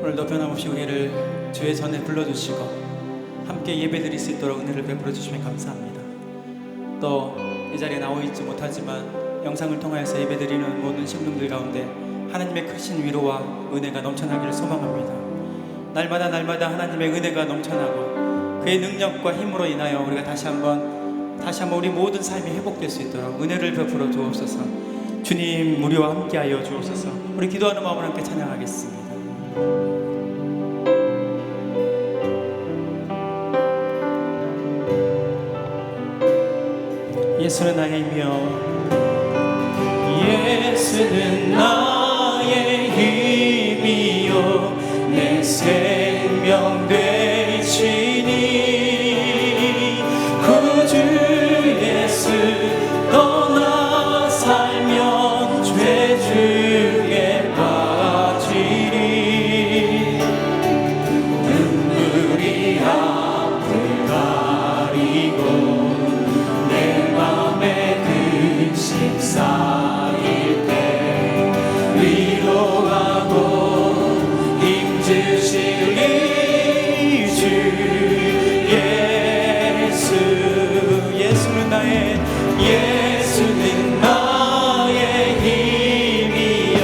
오늘도 변함없이 우리를 주의 전에 불러주시고 함께 예배드릴 수 있도록 은혜를 베풀어 주시면 감사합니다. 또 이 자리에 나와 있지 못하지만 영상을 통하여서 예배드리는 모든 신분들 가운데 하나님의 크신 위로와 은혜가 넘쳐나기를 소망합니다. 날마다 하나님의 은혜가 넘쳐나고 그의 능력과 힘으로 인하여 우리가 다시 한번 우리 모든 삶이 회복될 수 있도록 은혜를 베풀어 주옵소서. 주님 우리와 함께하여 주옵소서. 우리 기도하는 마음으로 함께 찬양하겠습니다. 예수는 나의 힘이여, 예수는 나의 힘이여, 내 생명 되시니 구주 예수 떠나 살면 죄 중에 빠지리. 눈물이 앞을 가리고 내 맘에 근심 쌓일 때 위로하고 힘주시리 주 예수. 예수는 나의 힘이여,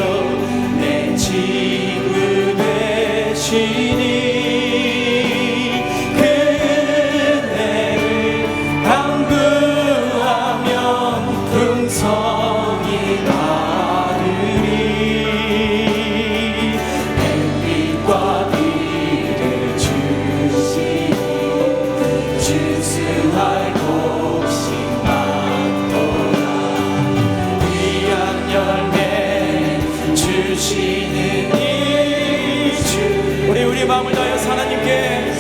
내 친구 되시니 그 은혜를 간구하면 풍성히 받으리. 햇빛과 비를 주시니 준수할 곡식 많도다. 귀한 열매 주시는 이 주. 우리 마음을 다해서 하나님께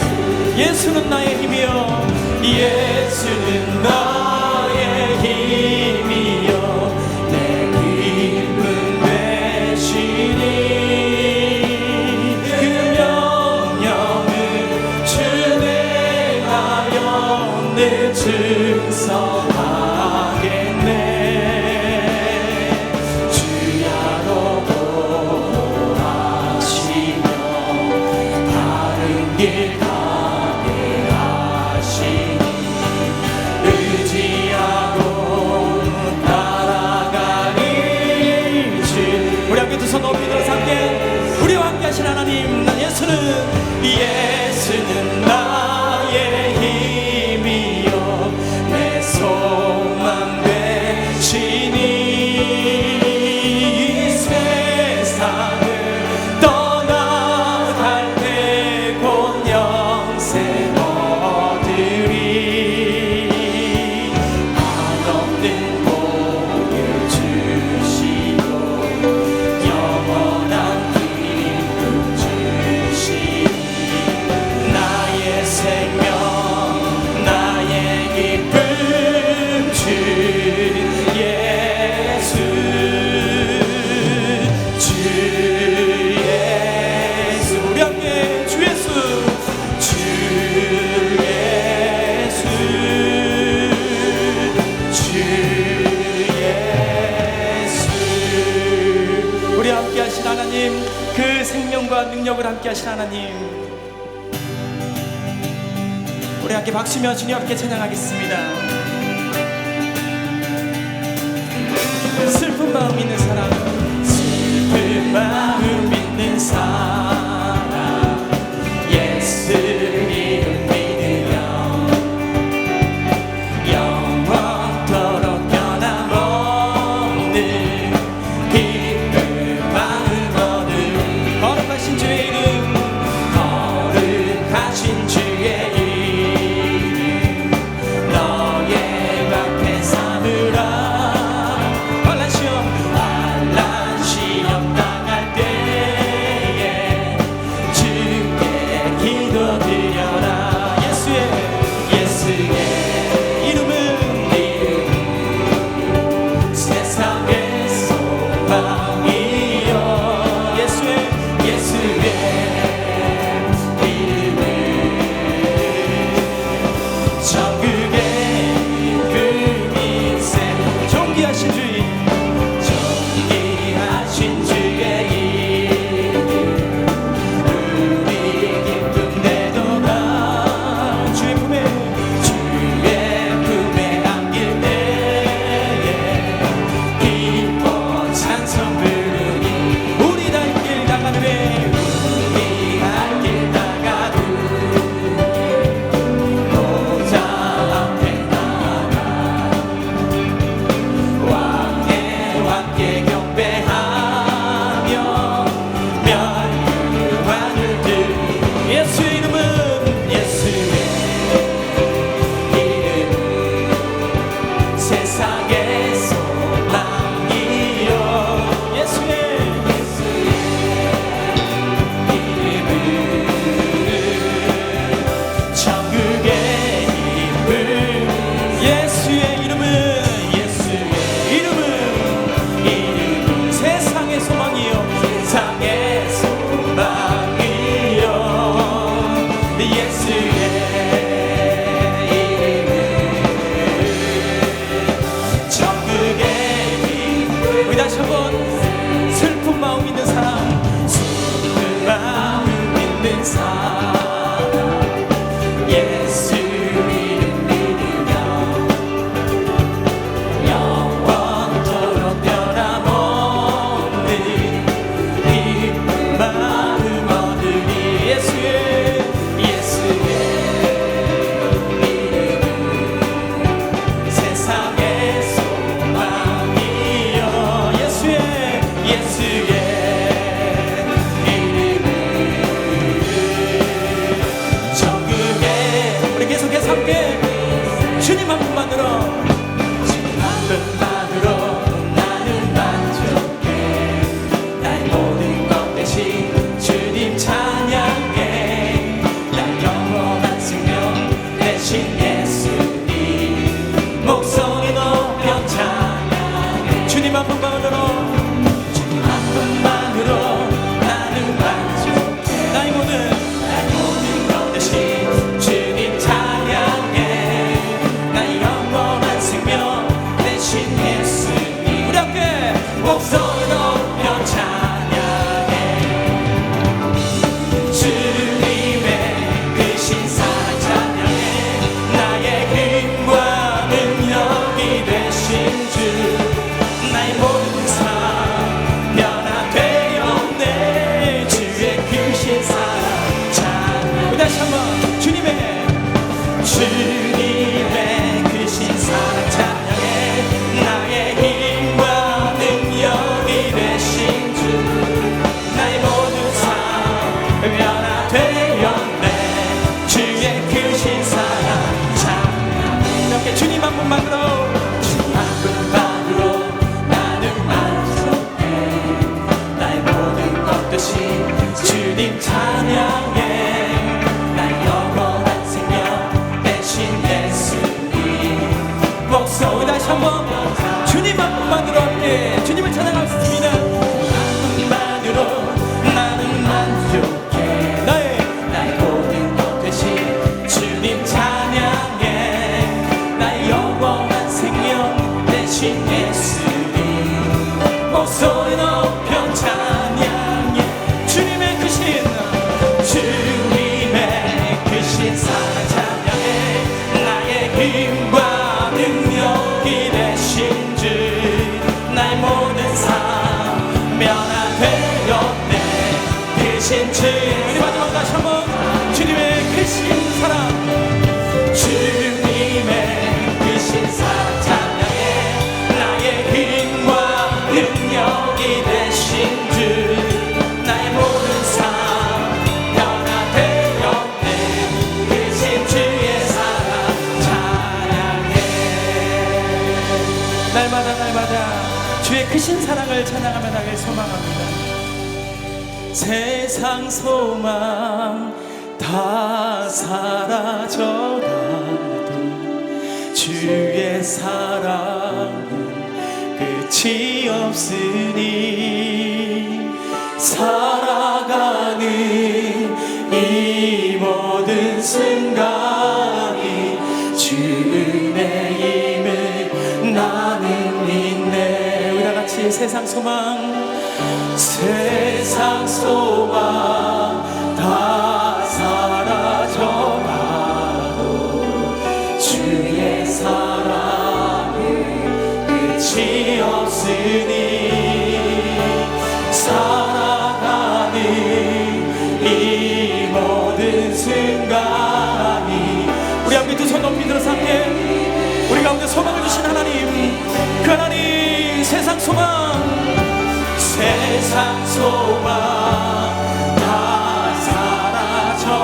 예수는 나의 힘이여, 예수는 나의 힘이여, 내 기쁨 되시니 그 명령을 준행하여 늘 증성하겠네. 주야로 보호하시며 다른 길 가게 하시니 의지하고 따라가리 주. 우리 함께 두 손 높이 들어서 함께 우리와 함께 하신 하나님, 난 예수는 나의 힘이요, 내 소망 되시니 이 세상을 떠나갈 때 곧 영생 얻으리. 한없는 복을 주시고 영원한 기쁨 주시니 나의 생명 나의 기쁨 주 예수. 주 예수. 우리 함께 주 예수. 주 예수. 주 예수. 우리 함께 하신 하나님, 그 생명과 능력을 함께 하신 하나님, 우리 함께 박수며 주님 앞에 찬양하겠습니다. 슬픈 마음 있는 사람, 슬픈 마음 있는 사람, 예수님 믿으며 영원토록 변함없는 기쁜 마음 얻음. 거룩하신 주의 이름, 거룩하신 주의 이름 너의 앞에 삼으라. 환난 시험 당할 때에 주께 기도드려라. 예수의 이름은 세상에서 함께 경배하며 멸류관을 들고 예수의 이름은 예수의 이름 세상의 소망이여 예수의 이름은 천국의 힘을 예수의 이름은 세상의 소망이요 세상의 소망이요 예수의 이름은 천국의 힘 우리 다시 한번 슬픈 마음 있는 사람 슬픈 마음 있는 사람 예수 이름 믿으며 영원토록 변함없는 기쁜 마음 얻으리 예수의 이름은 세상의 소망이여 예수의 이름은 천국의 우리 계속해서 함께 주님 한 분만으로 나는 만족해 나의 모든 것 대신 주님 찬양해 날 영원한 생명 대신 예수님 목소리 높여 찬양해 주님 한 분만으로 나는 만족해 나의 모든 것 대신 주님 찬양해 나의 영원한 생명 대신 예수님 우리 함께 목소리 높여 찬양해 주님의 크신 사랑 찬양해 나의 힘과 능력이 되신 주 나의 모든 삶 변화되었네 주의 크신 사랑 찬양 우리 다시 한번 주님의 크신 사랑 찬양해 나의 힘과 능력이 되신 주 나의 모든 삶 변화되었네 주의 크신 사랑 찬양 이렇게 주님 한 분만으로 나는 만족해 나의 모든 것 대신 주님 찬양해 나의 영원한 생명 대신 예수님 목소리 다시 한번 주님 한 분만으로 함께 주님을 찬양하겠습니다 나는 만족해 나의 모든 것 대신 주님 찬양해 나의 영원한 생명 대신 예수님 목소리 높여 찬양해 주님의 크신 사랑 찬양해 나의 힘과 능력이 되신 주 나의 모든 삶 변화되었네 크신 주의 우리 마지막 다시 한번 주님의 크신 사랑 찬양해 나의 힘과 능력이 되신 주 나의 모든 삶 변화되었네 크신 주의 사랑 찬양해 날마다 주의 크신 사랑을 찬양하며 나길 소망합니다 세상 소망 다 사라져가도 주의 사랑은 끝이 없으니 살아가는 이 모든 순간이 주 은혜임을 나는 믿네 우리가 같이 세상 소망 다 사라져가도 주의 사랑은 끝이 없으니 살아가는 이 모든 순간이 우리 함께 두 손 높이 들어서 함께 우리 가운데 소망을 주신 하나님 그 하나님 세상 소망 세상 소망 다 사라져가고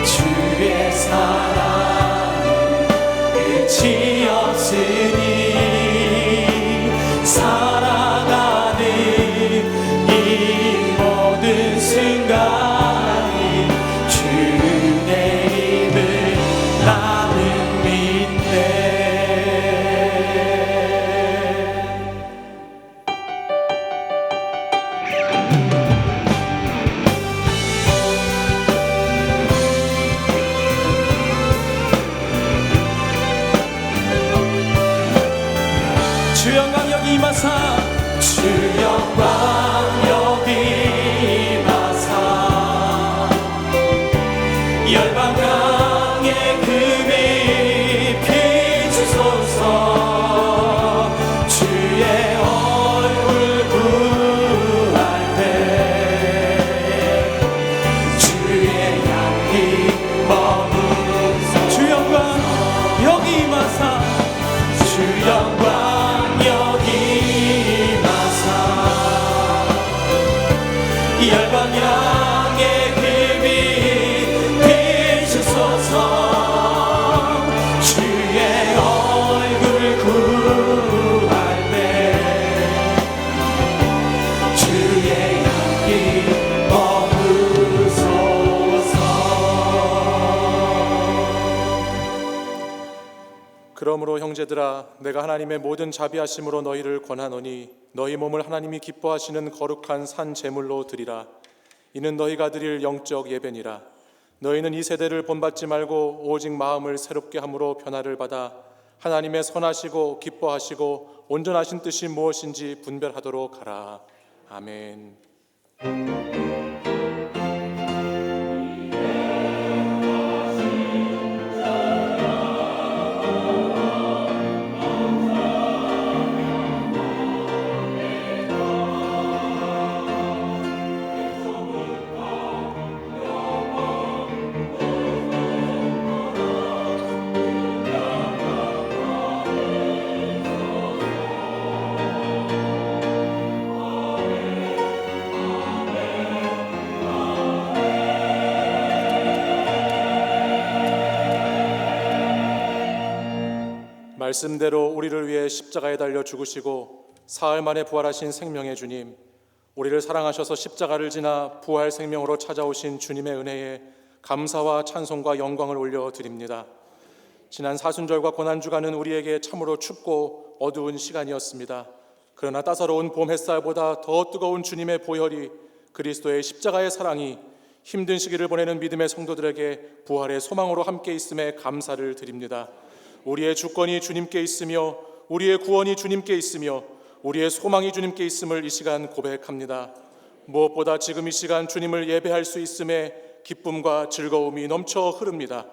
주의 사랑 끝이 없으니 살아가는 이 모든 순간이 주의 힘을 나는 믿네. 주 영광 여기 임하사 주 영광 여기 임하사 열방 강에 금이 비추소서 주의 얼굴 구할 때 주의 향기 머무르소 주 영광 여기 임하사 주 영광 여기 임하사 열방 향에 금이 비추소서 주의 얼굴 구할 때 주의 향기 머무르소서. 그러므로 형제들아 내가 하나님의 모든 자비하심으로 너희를 권하노니 너희 몸을 하나님이 기뻐하시는 거룩한 산 제물로 드리라. 이는 너희가 드릴 영적 예배니라. 너희는 이 세대를 본받지 말고 오직 마음을 새롭게 함으로 변화를 받아 하나님의 선하시고 기뻐하시고 온전하신 뜻이 무엇인지 분별하도록 하라. 아멘. 말씀대로 우리를 위해 십자가에 달려 죽으시고 사흘 만에 부활하신 생명의 주님, 우리를 사랑하셔서 십자가를 지나 부활 생명으로 찾아오신 주님의 은혜에 감사와 찬송과 영광을 올려드립니다. 지난 사순절과 고난주간은 우리에게 참으로 춥고 어두운 시간이었습니다. 그러나 따사로운 봄 햇살보다 더 뜨거운 주님의 보혈이, 그리스도의 십자가의 사랑이 힘든 시기를 보내는 믿음의 성도들에게 부활의 소망으로 함께 있음에 감사를 드립니다. 우리의 주권이 주님께 있으며 우리의 구원이 주님께 있으며 우리의 소망이 주님께 있음을 이 시간 고백합니다. 무엇보다 지금 이 시간 주님을 예배할 수 있음에 기쁨과 즐거움이 넘쳐 흐릅니다.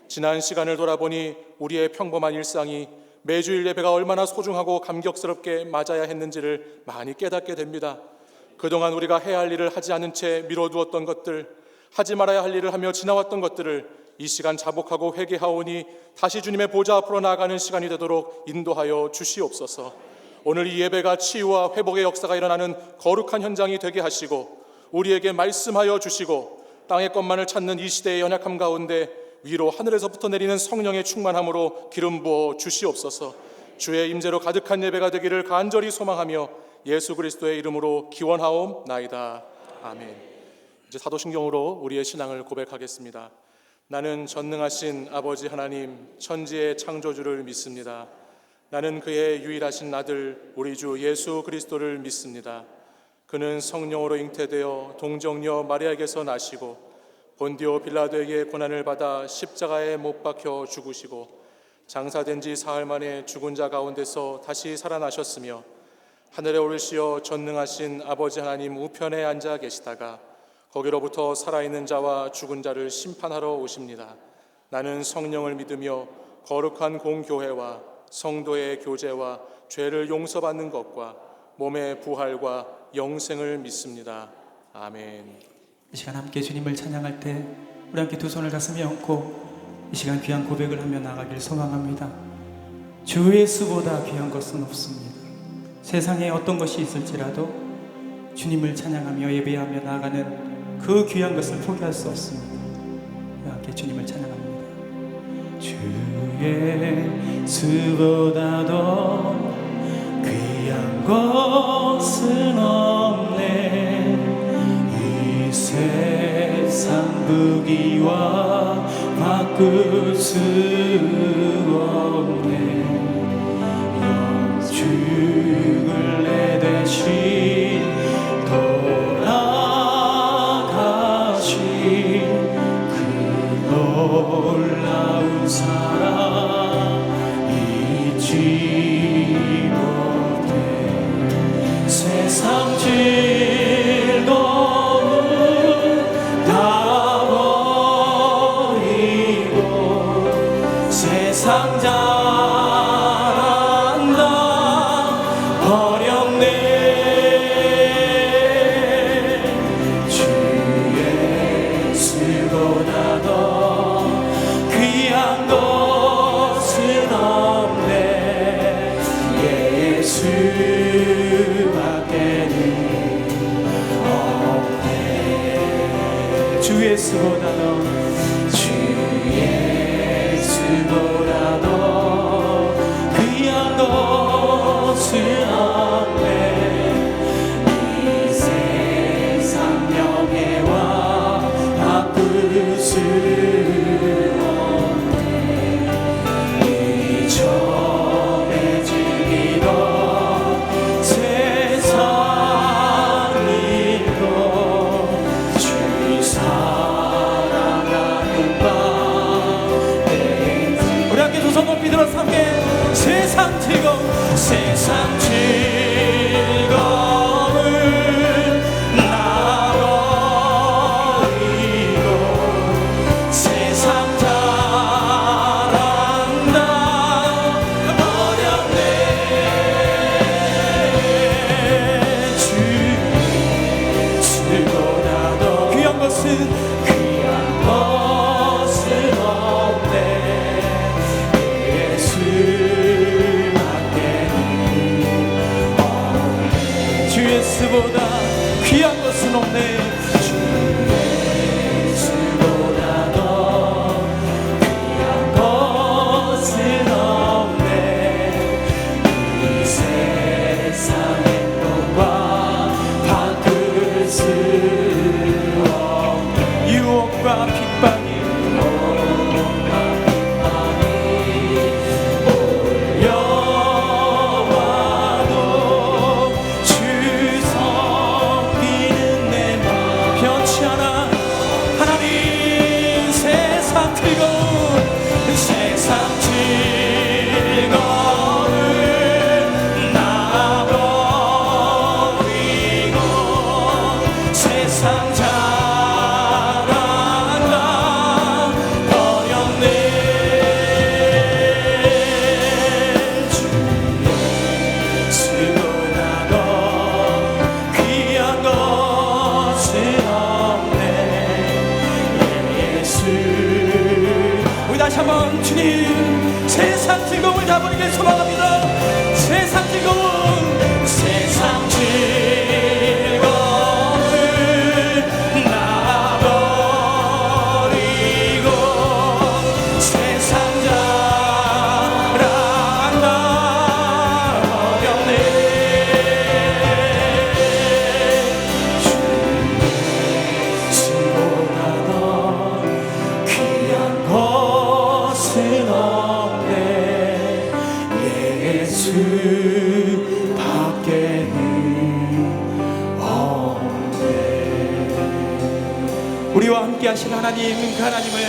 지난 시간을 돌아보니 우리의 평범한 일상이 매주일 예배가 얼마나 소중하고 감격스럽게 맞아야 했는지를 많이 깨닫게 됩니다. 그동안 우리가 해야 할 일을 하지 않은 채 미뤄두었던 것들, 하지 말아야 할 일을 하며 지나왔던 것들을 이 시간 자복하고 회개하오니 다시 주님의 보좌 앞으로 나아가는 시간이 되도록 인도하여 주시옵소서. 오늘 이 예배가 치유와 회복의 역사가 일어나는 거룩한 현장이 되게 하시고 우리에게 말씀하여 주시고 땅의 것만을 찾는 이 시대의 연약함 가운데 위로 하늘에서부터 내리는 성령의 충만함으로 기름 부어 주시옵소서. 주의 임재로 가득한 예배가 되기를 간절히 소망하며 예수 그리스도의 이름으로 기원하옵나이다. 아멘. 이제 사도신경으로 우리의 신앙을 고백하겠습니다. 나는 전능하신 아버지 하나님 천지의 창조주를 믿습니다. 나는 그의 유일하신 아들 우리 주 예수 그리스도를 믿습니다. 그는 성령으로 잉태되어 동정녀 마리아에게서 나시고 본디오 빌라도에게 고난을 받아 십자가에 못 박혀 죽으시고 장사된 지 사흘 만에 죽은 자 가운데서 다시 살아나셨으며 하늘에 오르시어 전능하신 아버지 하나님 우편에 앉아 계시다가 거기로부터 살아있는 자와 죽은 자를 심판하러 오십니다. 나는 성령을 믿으며 거룩한 공교회와 성도의 교제와 죄를 용서받는 것과 몸의 부활과 영생을 믿습니다. 아멘. 이 시간 함께 주님을 찬양할 때 우리 함께 두 손을 가슴에 얹고 이 시간 귀한 고백을 하며 나가길 소망합니다. 주 예수보다 귀한 것은 없습니다. 세상에 어떤 것이 있을지라도 주님을 찬양하며 예배하며 나아가는 그 귀한 것을 포기할 수 없습니다. 함께 주님을 찬양합니다. 주 예수보다 더 귀한 것은 없네. 이 세상 부귀와 바꿀 수 없네. 영죽을 내 대신 돌아가신 그 놀라운 사랑 잊지 못해. 세상 즐거움 다 버리고 세상 잘한다 버렸네. 주 예수보다 더 귀한 것은 없네. 예수밖에는 없네. 주 예수보다 더 주 예수보다 더 귀한 것은 없네. 이 세상 명예와 바꿀 수 없네. 이전에 즐기던 세상 일도 주 사랑하는 밤. 우리 함께 두 손 높이 들어서 함께 세상 즐거움 세상 즐거움을 나 버리고 세상 잘한다 버렸네. 주 예수보다 더 귀한 것은 없네. 예수보다 귀한 것은 없네. 주 예수보다 더 귀한 것은 없네. 이 세상 행복과 바꿀 수 없네. 유혹과 핍박이 다시 한번 주님 세상 즐거움을 다 버리길 소망합니다. 세상 즐거움 세상 즐거움을 나 버리고 세상 잘한다 버렸네. 주 예수보다 더 귀한 것 없네. 예수밖에는 없네. 우리와 함께 하신 하나님 그 하나님을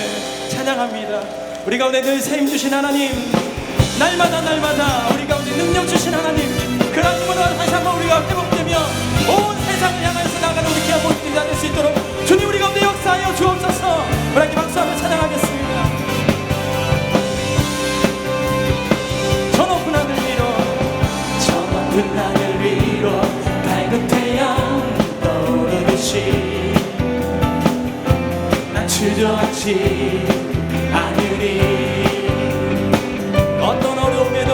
찬양합니다. 우리 가운데 늘 세임 주신 하나님, 날마다 우리 가운데 능력 주신 하나님, 그 하나님으로 다시 한번 우리가 회복되며 온 세상을 향해서 나가는 우리 귀한 모습들이 될 수 있도록 주님 우리 가운데 역사하여 주옵소서. 우리 함께 박수하며 찬양하겠습니다. 하늘 위로 밝은 태양 떠오르듯이 난 주저앉지 않으리. 어떤 어려움에도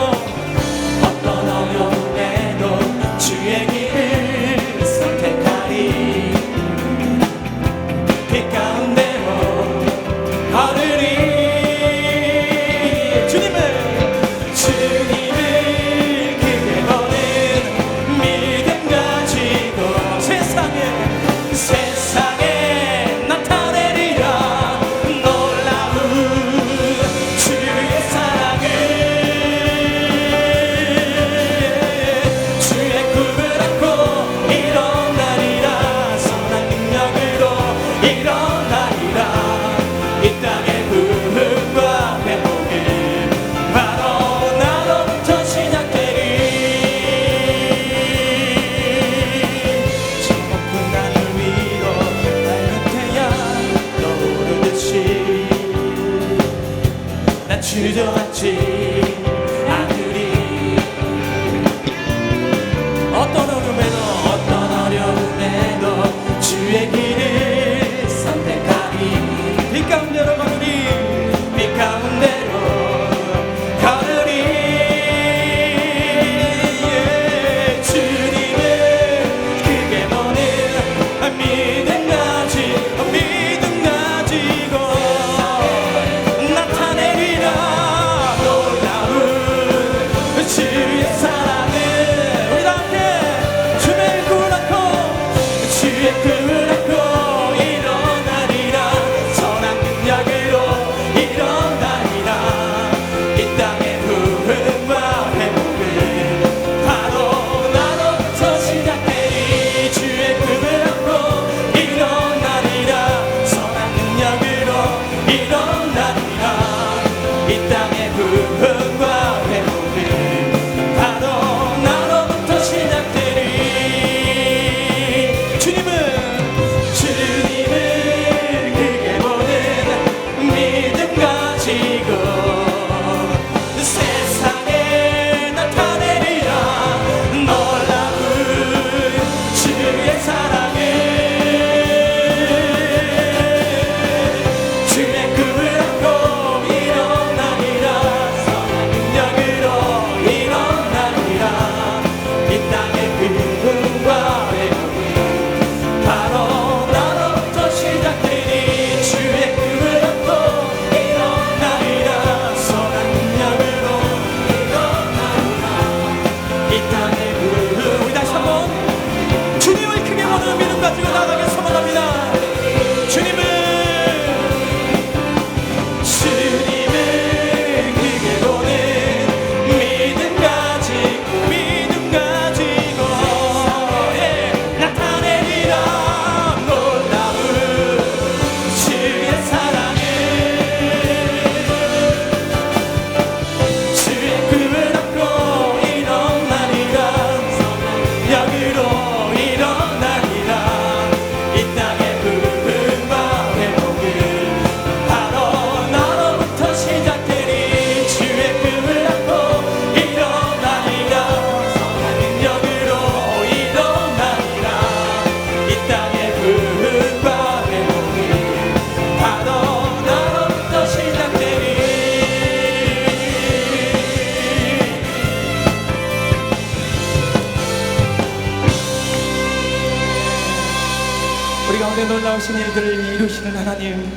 가운데 놀라우신 일들을 이루시는 하나님,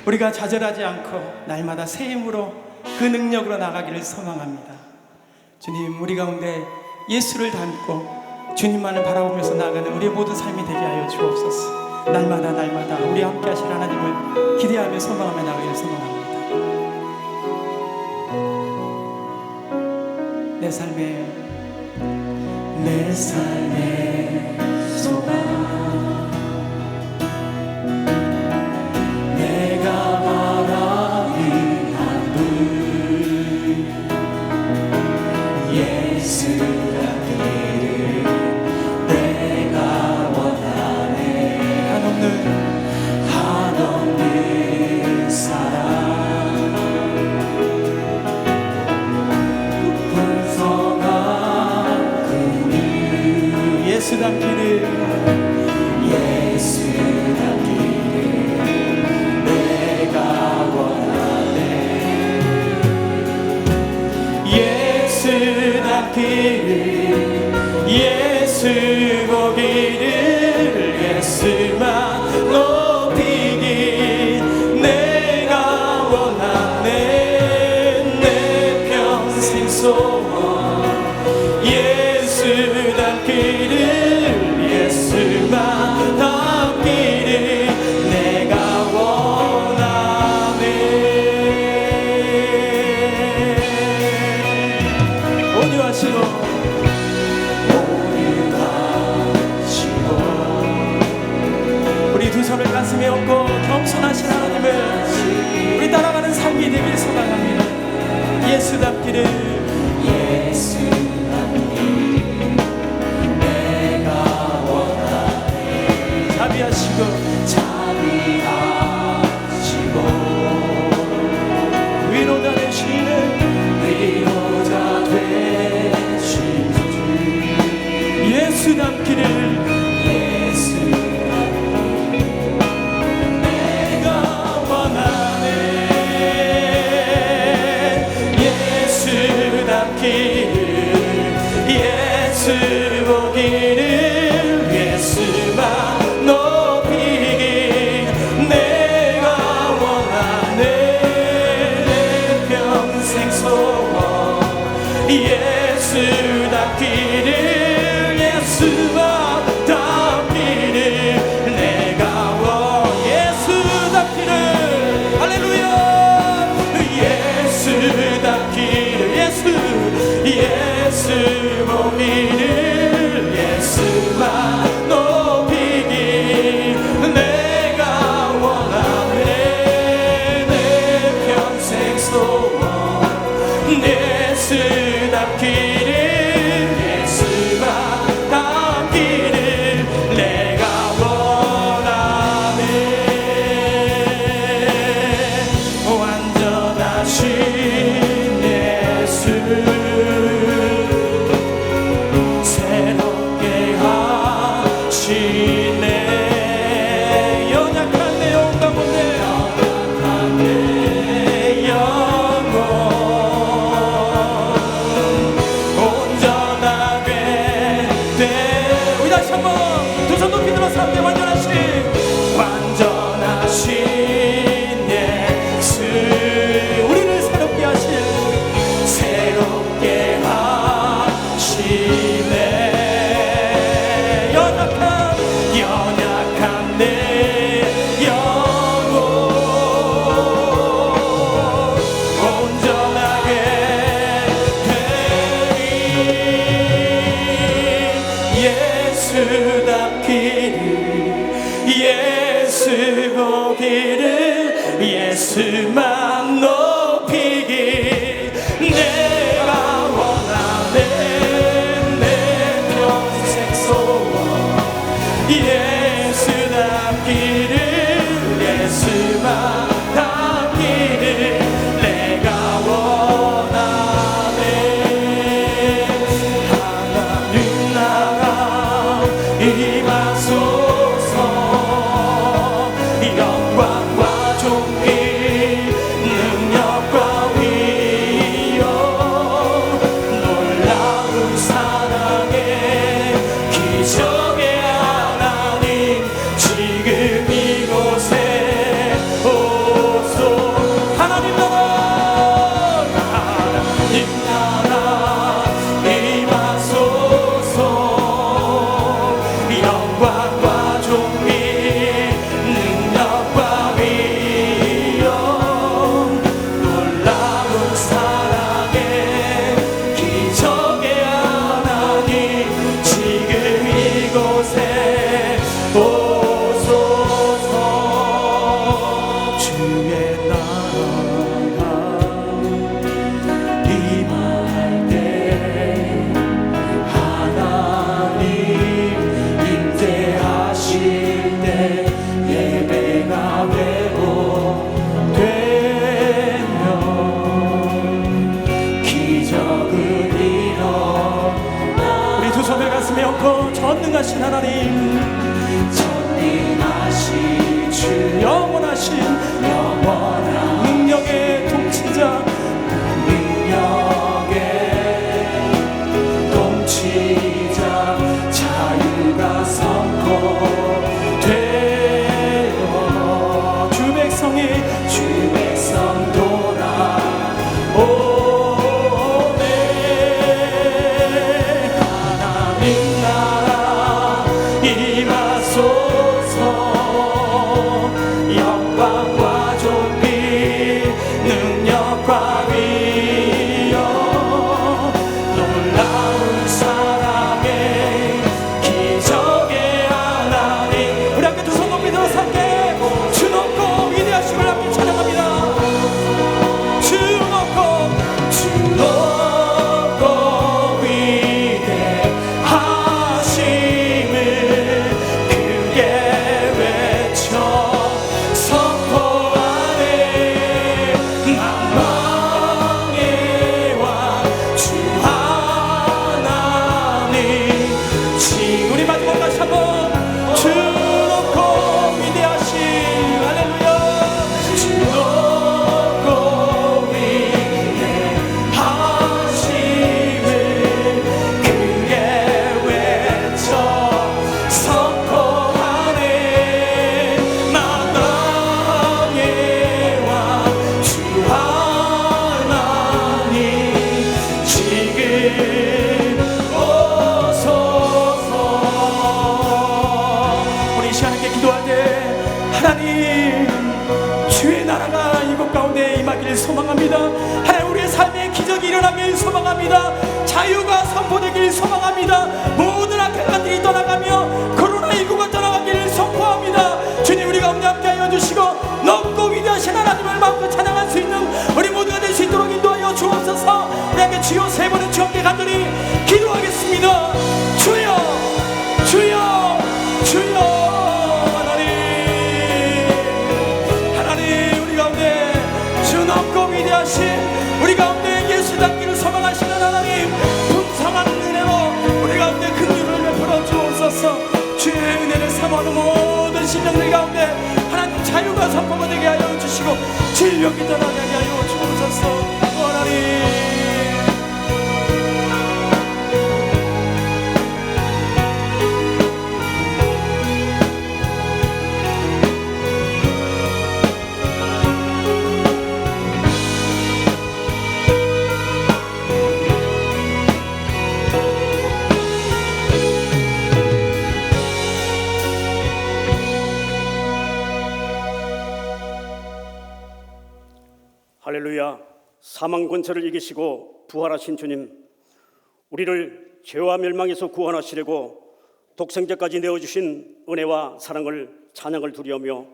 우리가 좌절하지 않고 날마다 새 힘으로 그 능력으로 나가기를 소망합니다. 주님, 우리 가운데 예수를 닮고 주님만을 바라보면서 나가는 우리의 모든 삶이 되게 하여 주옵소서. 날마다 우리 함께 하실 하나님을 기대하며 소망하며 나가기를 소망합니다. 내 삶의 소망, 내가 바라는 한 분, 예수란 길을 내가 원하네. 한없는 사랑, 풍성한 그 예수 닮기를 내가 원하네. 예수 닮기를, 예수 보기를, 예수만 높이길 내가 원하네. 내 평생 소원 예수 닮기를, 예수만 닮기를 내가 원하네. 온유하시고 우리 두 손을 가슴에 얹고 겸손하신 하나님을 우리 따라가는 삶이 되길 소망합니다. 예수 닮기를, 예수 내가 원하네. 자비하시고 위로자 되시는 예수 닮기를, 내가 원하네. 예수 닮기를, 예수 보기를, 예수만 높이길 내가 원하네. 내 평생 소원 예수 닮기를, 예수만 닮기를 내가 예수 닮기를, 할렐루야. 예수 닮기를, 예수 보기를, 예수만 높이길 내가 원하네. 내 평생 소원 예수 닮기를, 예수만 닮기를 내가 원하네. 완전하신 예수 새롭게 하시네. 연약한 내 영혼 가운데 온전하게 돼. 우리 다시 한번 두 손 높이 들어서 함께 완전하신 예수, 우리를 새롭게 하시네. 연약한 내 영혼 온전하게 되리. 예수 닮기를, 예수 보기를, 예수만 높이길 내가 원하네. 내 평생 소원 예수 닮기를, 예수만 닮기를 내가 원하네. 하나님 나라 임하소서. 영광과 존귀 능력과 위엄 놀라운 사랑에 기적의 하나님 지금 손을 가슴에 얹고 전능하신 하나님, 전능하신 주, 영원하신 능력의 통치자, 자유가 선포되어 주 백성 돌아오네. 하나님 나라 임하소서. 영광과 존귀 능력과 위엄 놀라운 사랑의 기적의 하나님. 우리 함께 두 손 높이 들어서 함께 주 높고 위대하심을 함께 찬양합니다. 주 높고 위대하심을 크게 외쳐 선포하네. 만왕의 왕 주 하나님. 우리 마지막 다시 한번 주 높고 위대하신 할렐루야. 주 높고 위대하심을 크게 외쳐 선포하네. 만왕의 왕 주 하나님 지금 오소서. 우리 이 시간 함께 기도할 때 하나님 주의 나라가 이곳 가운데 임하기를 소망합니다. 하나님 우리의 삶에 기적이 일어나길 소망합니다. 자유가 선포되길 소망합니다. 모든 악한들이 떠나가며 코로나19가 떠나가기를 선포합니다. 주님 우리 가운데 함께하여 주시고 높고 위대하신 하나님을 마음껏 찬양할 수 있는 우리 모두가 될 수 있도록 인도하여 주옵소서. 우리 함께 주여 세 번은 주 함께 간절히 기도하겠습니다. 주여 주여 주여. 하나님 우리 가운데 주 높고 위대하신 우리 가운데 예수 닮기를 소망하시는 하나님, 풍성한 은혜로 우리 가운데 긍휼을 베풀어 주옵소서. 주의 은혜를 사모하는 모든 심령들 가운데 하나님 자유가 선포가 되게 하여 주시고 질병이 떠나게 하여 주옵소서. 하나님 할렐루야. 사망 권세를 이기시고 부활하신 주님, 우리를 죄와 멸망에서 구원하시려고 독생자까지 내어주신 은혜와 사랑을 찬양을 드리오며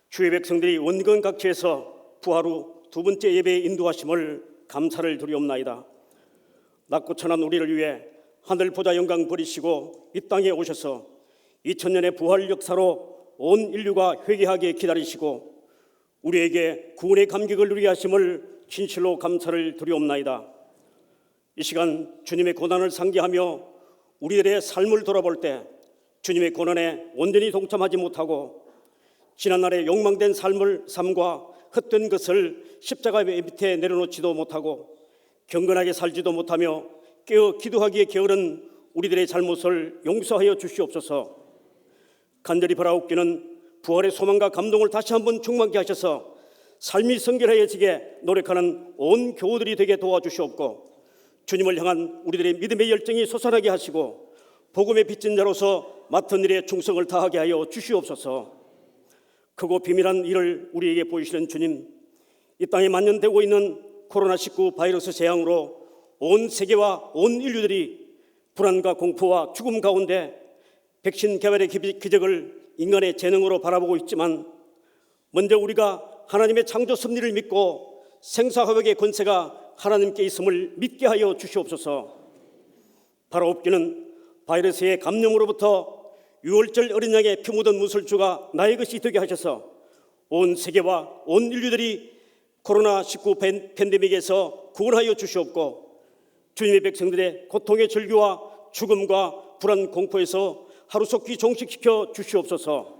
주의 백성들이 원근 각지에서 부활 후 두 번째 예배에 인도하심을 감사를 드리옵나이다. 낮고 천한 우리를 위해 하늘 보좌 영광 버리시고 이 땅에 오셔서 2000년의 부활 역사로 온 인류가 회개하게 기다리시고 우리에게 구원의 감격을 누리게 하심을 진실로 감사를 드리옵나이다. 이 시간 주님의 고난을 상기하며 우리들의 삶을 돌아볼 때 주님의 고난에 온전히 동참하지 못하고 지난날의 욕망된 삶과 헛된 것을 십자가 밑에 내려놓지도 못하고 경건하게 살지도 못하며 깨어 기도하기에 게으른 우리들의 잘못을 용서하여 주시옵소서. 간절히 바라옵기는 부활의 소망과 감동을 다시 한번 충만케 하셔서 삶이 성결해지게 노력하는 온 교우들이 되게 도와주시옵고 주님을 향한 우리들의 믿음의 열정이 솟아나게 하시고 복음의 빚진 자로서 맡은 일에 충성을 다하게 하여 주시옵소서. 크고 비밀한 일을 우리에게 보이시는 주님, 이 땅에 만연되고 있는 코로나19 바이러스 재앙으로 온 세계와 온 인류들이 불안과 공포와 죽음 가운데 백신 개발의 기적을 인간의 재능으로 바라보고 있지만 먼저 우리가 하나님의 창조 섭리를 믿고 생사화복의 권세가 하나님께 있음을 믿게 하여 주시옵소서. 바라옵기는 바이러스의 감염으로부터 유월절 어린 양의 피 묻은 문설주가 나의 것이 되게 하셔서 온 세계와 온 인류들이 코로나19 팬데믹에서 구원하여 주시옵고 주님의 백성들의 고통의 절규와 죽음과 불안 공포에서 하루속히 종식시켜 주시옵소서.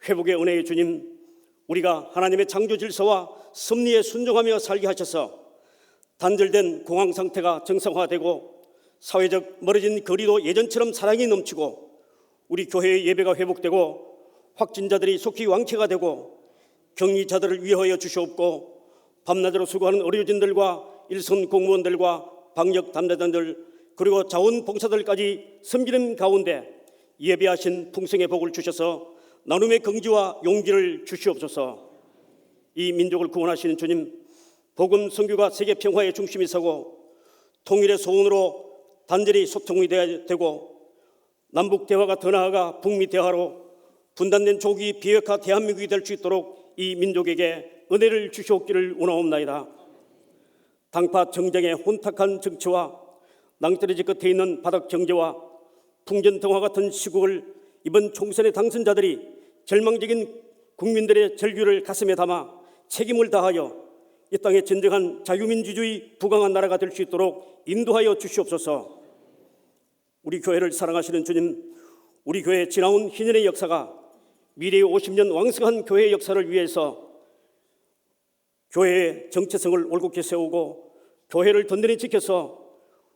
회복의 은혜의 주님, 우리가 하나님의 창조 질서와 섭리에 순종하며 살게 하셔서 단절된 공황 상태가 정상화되고 사회적 멀어진 거리도 예전처럼 사랑이 넘치고 우리 교회의 예배가 회복되고 확진자들이 속히 완쾌가 되고 격리자들을 위하여 주시옵고 밤낮으로 수고하는 의료진들과 일선 공무원들과 방역 담당자들 그리고 자원봉사들까지 섬기는 가운데 예배하신 풍성의 복을 주셔서 나눔의 긍지와 용기를 주시옵소서. 이 민족을 구원하시는 주님, 복음 선교가 세계 평화의 중심이 서고 통일의 소원으로 단절히 소통이 되어야 되고 남북 대화가 더 나아가 북미 대화로 분단된 조기 비핵화 대한민국이 될 수 있도록 이 민족에게 은혜를 주시옵기를 원하옵나이다. 당파 정쟁의 혼탁한 정치와 낭떠러지 끝에 있는 바닥 경제와 풍전등화 같은 시국을 이번 총선의 당선자들이 절망적인 국민들의 절규를 가슴에 담아 책임을 다하여 이 땅의 진정한 자유민주주의 부강한 나라가 될 수 있도록 인도하여 주시옵소서. 우리 교회를 사랑하시는 주님, 우리 교회의 지나온 희년의 역사가 미래의 50년 왕성한 교회의 역사를 위해서 교회의 정체성을 올곧게 세우고 교회를 든든히 지켜서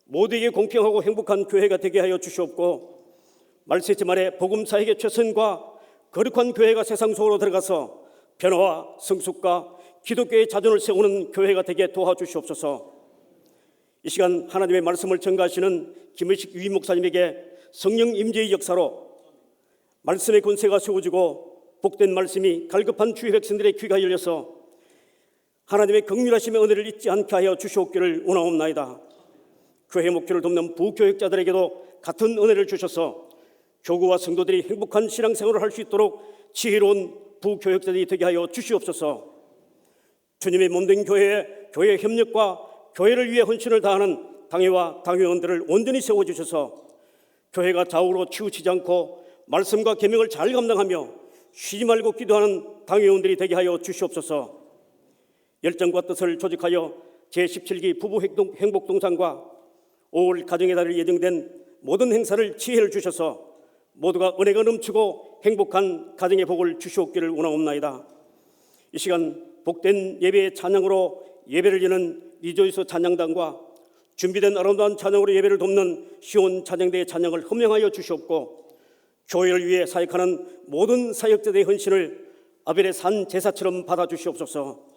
모두에게 공평하고 행복한 교회가 되게 하여 주시옵고 말세지 말에 복음사역의 최선과 거룩한 교회가 세상 속으로 들어가서 변화와 성숙과 기독교의 자존을 세우는 교회가 되게 도와주시옵소서. 이 시간 하나님의 말씀을 전가하시는 김의식 유임 목사님에게 성령 임재의 역사로 말씀의 권세가 세워지고 복된 말씀이 갈급한 주의 백성들의 귀가 열려서 하나님의 긍휼하심의 은혜를 잊지 않게 하여 주시옵기를 원하옵나이다. 교회 목표를 돕는 부교육자들에게도 같은 은혜를 주셔서 교구와 성도들이 행복한 신앙생활을 할 수 있도록 지혜로운 부교육자들이 되게 하여 주시옵소서. 주님의 몸된 교회의 협력과 교회를 위해 헌신을 다하는 당회와 당회원들을 온전히 세워주셔서 교회가 좌우로 치우치지 않고 말씀과 계명을 잘 감당하며 쉬지 말고 기도하는 당회원들이 되게 하여 주시옵소서. 열정과 뜻을 조직하여 제17기 부부 행복동상과 5월 가정의 달을 예정된 모든 행사를 지혜를 주셔서 모두가 은혜가 넘치고 행복한 가정의 복을 주시옵기를 원하옵나이다. 이 시간 복된 예배의 찬양으로 예배를 여는 리조이스 찬양단과 준비된 아름다운 찬양으로 예배를 돕는 시온 찬양대의 찬양을 헌명하여 주시옵고 교회를 위해 사역하는 모든 사역자들의 헌신을 아벨의 산 제사처럼 받아주시옵소서.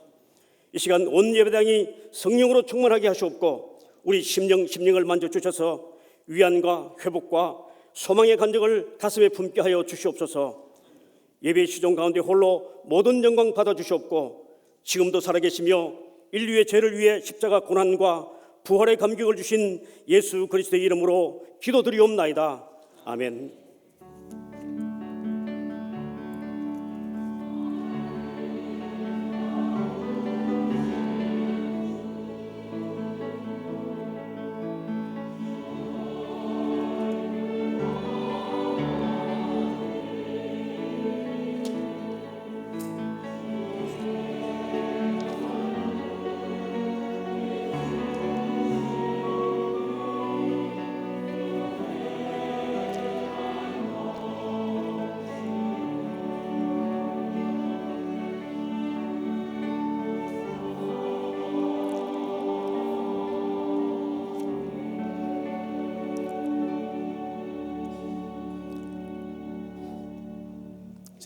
이 시간 온 예배당이 성령으로 충만하게 하시옵고 우리 심령을 만져주셔서 위안과 회복과 소망의 간증을 가슴에 품게 하여 주시옵소서. 예배 시종 가운데 홀로 모든 영광 받아주시옵고 지금도 살아계시며 인류의 죄를 위해 십자가 고난과 부활의 감격을 주신 예수 그리스도의 이름으로 기도드리옵나이다. 아멘.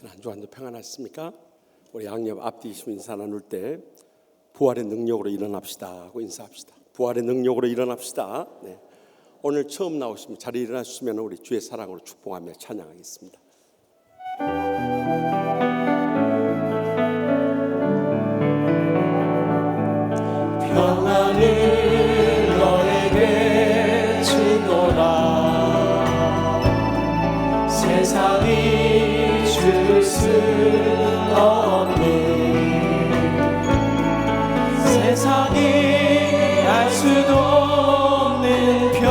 한 주간도 평안하십니까? 우리 양옆 앞뒤 인사 나눌 때 부활의 능력으로 일어납시다 하고 인사합시다. 부활의 능력으로 일어납시다. 네. 오늘 처음 나오시면 자리에 일어나 주시면 우리 주의 사랑으로 축복하며 찬양하겠습니다. 평안을 너에게 주노라. 세상이 줄 수 없는 세상이 알 수도 없는 평안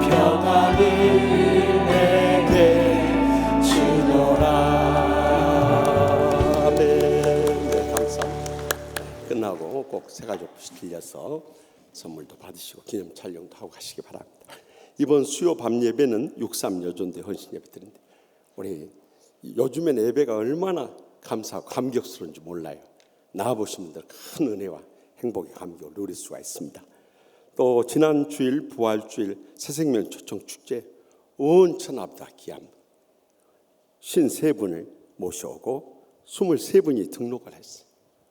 평안을 내게 주노라. 끝나고 꼭 새가족부시 들려서 선물도 받으시고 기념 촬영도 하고 가시기 바랍니다. 이번 수요 밤 예배는 63 여전대 헌신 예배 드린데 우리 요즘엔 예배가 얼마나 감사하고 감격스러운지 몰라요. 나와보신 분들 큰 은혜와 행복의 감격을 누릴 수가 있습니다. 또 지난 주일 부활주일 새생명 초청축제 온 천하보다 귀한 53분을 모셔오고 23분이 등록을 했어요.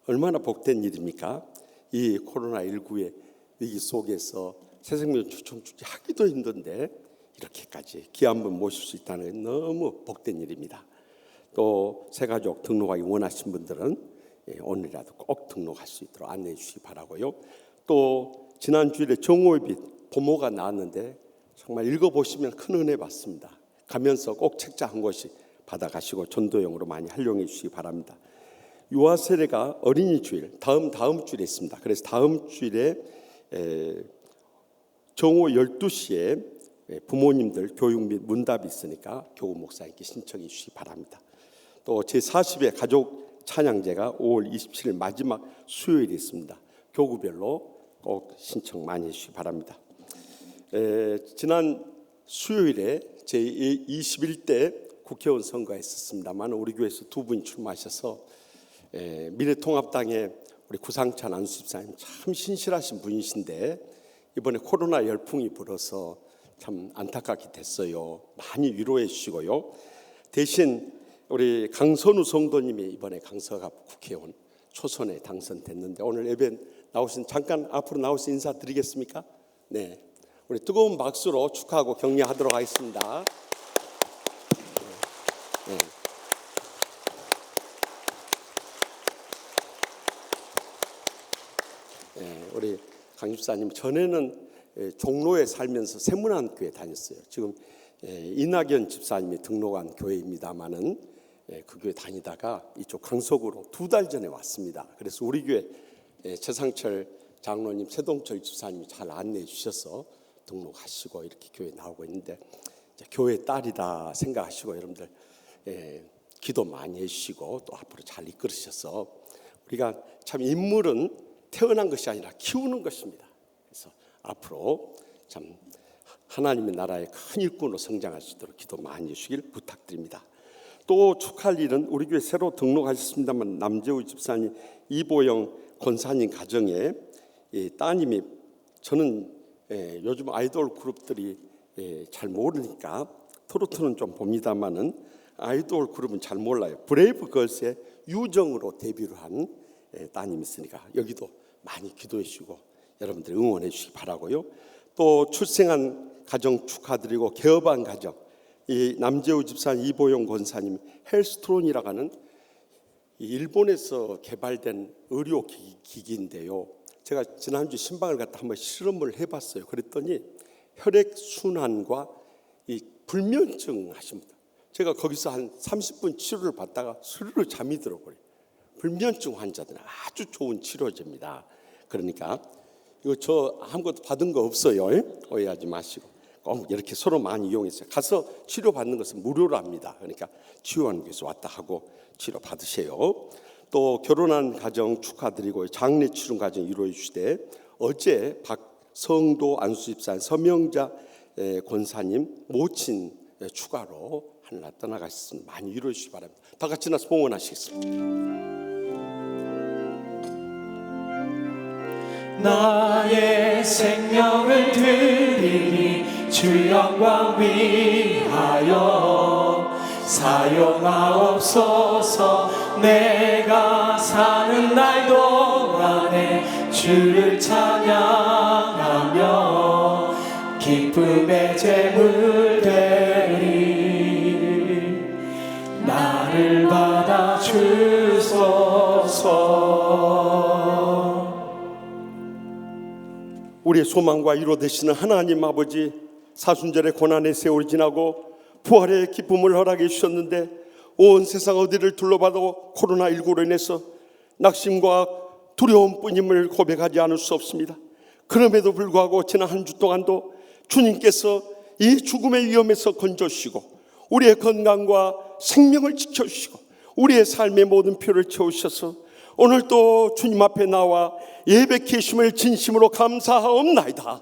얼마나 복된 일입니까? 이 코로나19의 위기 속에서 새생명 초청축제 하기도 힘든데 이렇게까지 귀한 분 모실 수 있다는 건 너무 복된 일입니다. 또 새가족 등록하기 원하신 분들은 오늘이라도 꼭 등록할 수 있도록 안내해 주시기 바라고요. 또 지난 주일에 정오의 빛 부모가 나왔는데 정말 읽어보시면 큰 은혜 받습니다. 가면서 꼭 책자 한 권씩 받아가시고 전도용으로 많이 활용해 주시기 바랍니다. 유아 세례가 어린이 주일 다음 주일에 있습니다. 그래서 다음 주일에 정오 12시에 부모님들 교육 및 문답이 있으니까 교구 목사님께 신청해 주시기 바랍니다. 또 제40회 가족 찬양제가 5월 27일 마지막 수요일이 있습니다. 교구별로 꼭 신청 많이 해주시기 바랍니다. 지난 수요일에 제21대 국회의원 선거가 있었습니다만 우리 교회에서 두 분이 출마하셔서 미래통합당의 우리 구상찬 안수집사님 참 신실하신 분이신데 이번에 코로나 열풍이 불어서 참 안타깝게 됐어요. 많이 위로해 주시고요. 대신 우리 강선우 성도님이 이번에 강서갑 국회의원 초선에 당선됐는데 오늘 예배 나오신 잠깐 앞으로 나오신 인사드리겠습니까? 네, 우리 뜨거운 박수로 축하하고 격려하도록 하겠습니다. 네. 네, 우리 강 집사님 전에는 종로에 살면서 세문안교회 다녔어요. 지금 이낙연 집사님이 등록한 교회입니다만은 그 교회 다니다가 이쪽 강석으로 2달 전에 왔습니다. 그래서 우리 교회 최상철 장로님, 세동철 집사님이 잘 안내해 주셔서 등록하시고 이렇게 교회 나오고 있는데 교회 딸이다 생각하시고 여러분들 기도 많이 해주시고 또 앞으로 잘 이끌으셔서 우리가 참 인물은 태어난 것이 아니라 키우는 것입니다. 그래서 앞으로 참 하나님의 나라의 큰 일꾼으로 성장할 수 있도록 기도 많이 해주시길 부탁드립니다. 또 축하할 일은 우리 교회 새로 등록하셨습니다만 남재우 집사님, 이보영 권사님 가정에 따님이 저는 요즘 아이돌 그룹들이 잘 모르니까 트로트는 좀 봅니다만은 아이돌 그룹은 잘 몰라요. 브레이브걸스의 유정으로 데뷔를 한 따님이 있으니까 여기도 많이 기도해 주시고 여러분들 응원해 주시기 바라고요. 또 출생한 가정 축하드리고 개업한 가정 이 남재우 집사님, 이보영 권사님 헬스트론이라고 하는 일본에서 개발된 의료 기기인데요. 제가 지난주 신방을 갖다 한번 실험을 해봤어요. 그랬더니 혈액 순환과 이 불면증 하십니다. 제가 거기서 한 30분 치료를 받다가 스르르 잠이 들어버려요. 불면증 환자들은 아주 좋은 치료제입니다. 그러니까 이거 저 아무것도 받은 거 없어요. 오해하지 마시고 꼭 이렇게 서로 많이 이용했어요. 가서 치료 받는 것은 무료로 합니다. 그러니까 치유하는교회에서 왔다 하고 치료 받으세요. 또 결혼한 가정 축하드리고 장례 치른 가정 이루어 주시되 어제 박성도 안수집사님, 서명자 권사님 모친 추가로 하늘나라 떠나가셨습니다. 많이 이루어 주시기 바랍니다. 다 같이 나서 봉헌하시겠습니다. 나의 생명을 드리니 주 영광 위하여 사용하옵소서. 내가 사는 날 동안에 주를 찬양하며 기쁨의 제물 되리 나를 받아 주소서. 우리의 소망과 위로 되시는 하나님 아버지, 사순절의 고난의 세월이 지나고 부활의 기쁨을 허락해 주셨는데 온 세상 어디를 둘러봐도 코로나19로 인해서 낙심과 두려움뿐임을 고백하지 않을 수 없습니다. 그럼에도 불구하고 지난 한 주 동안도 주님께서 이 죽음의 위험에서 건져주시고 우리의 건강과 생명을 지켜주시고 우리의 삶의 모든 필요를 채우셔서 오늘도 주님 앞에 나와 예배케 하심을 진심으로 감사하옵나이다.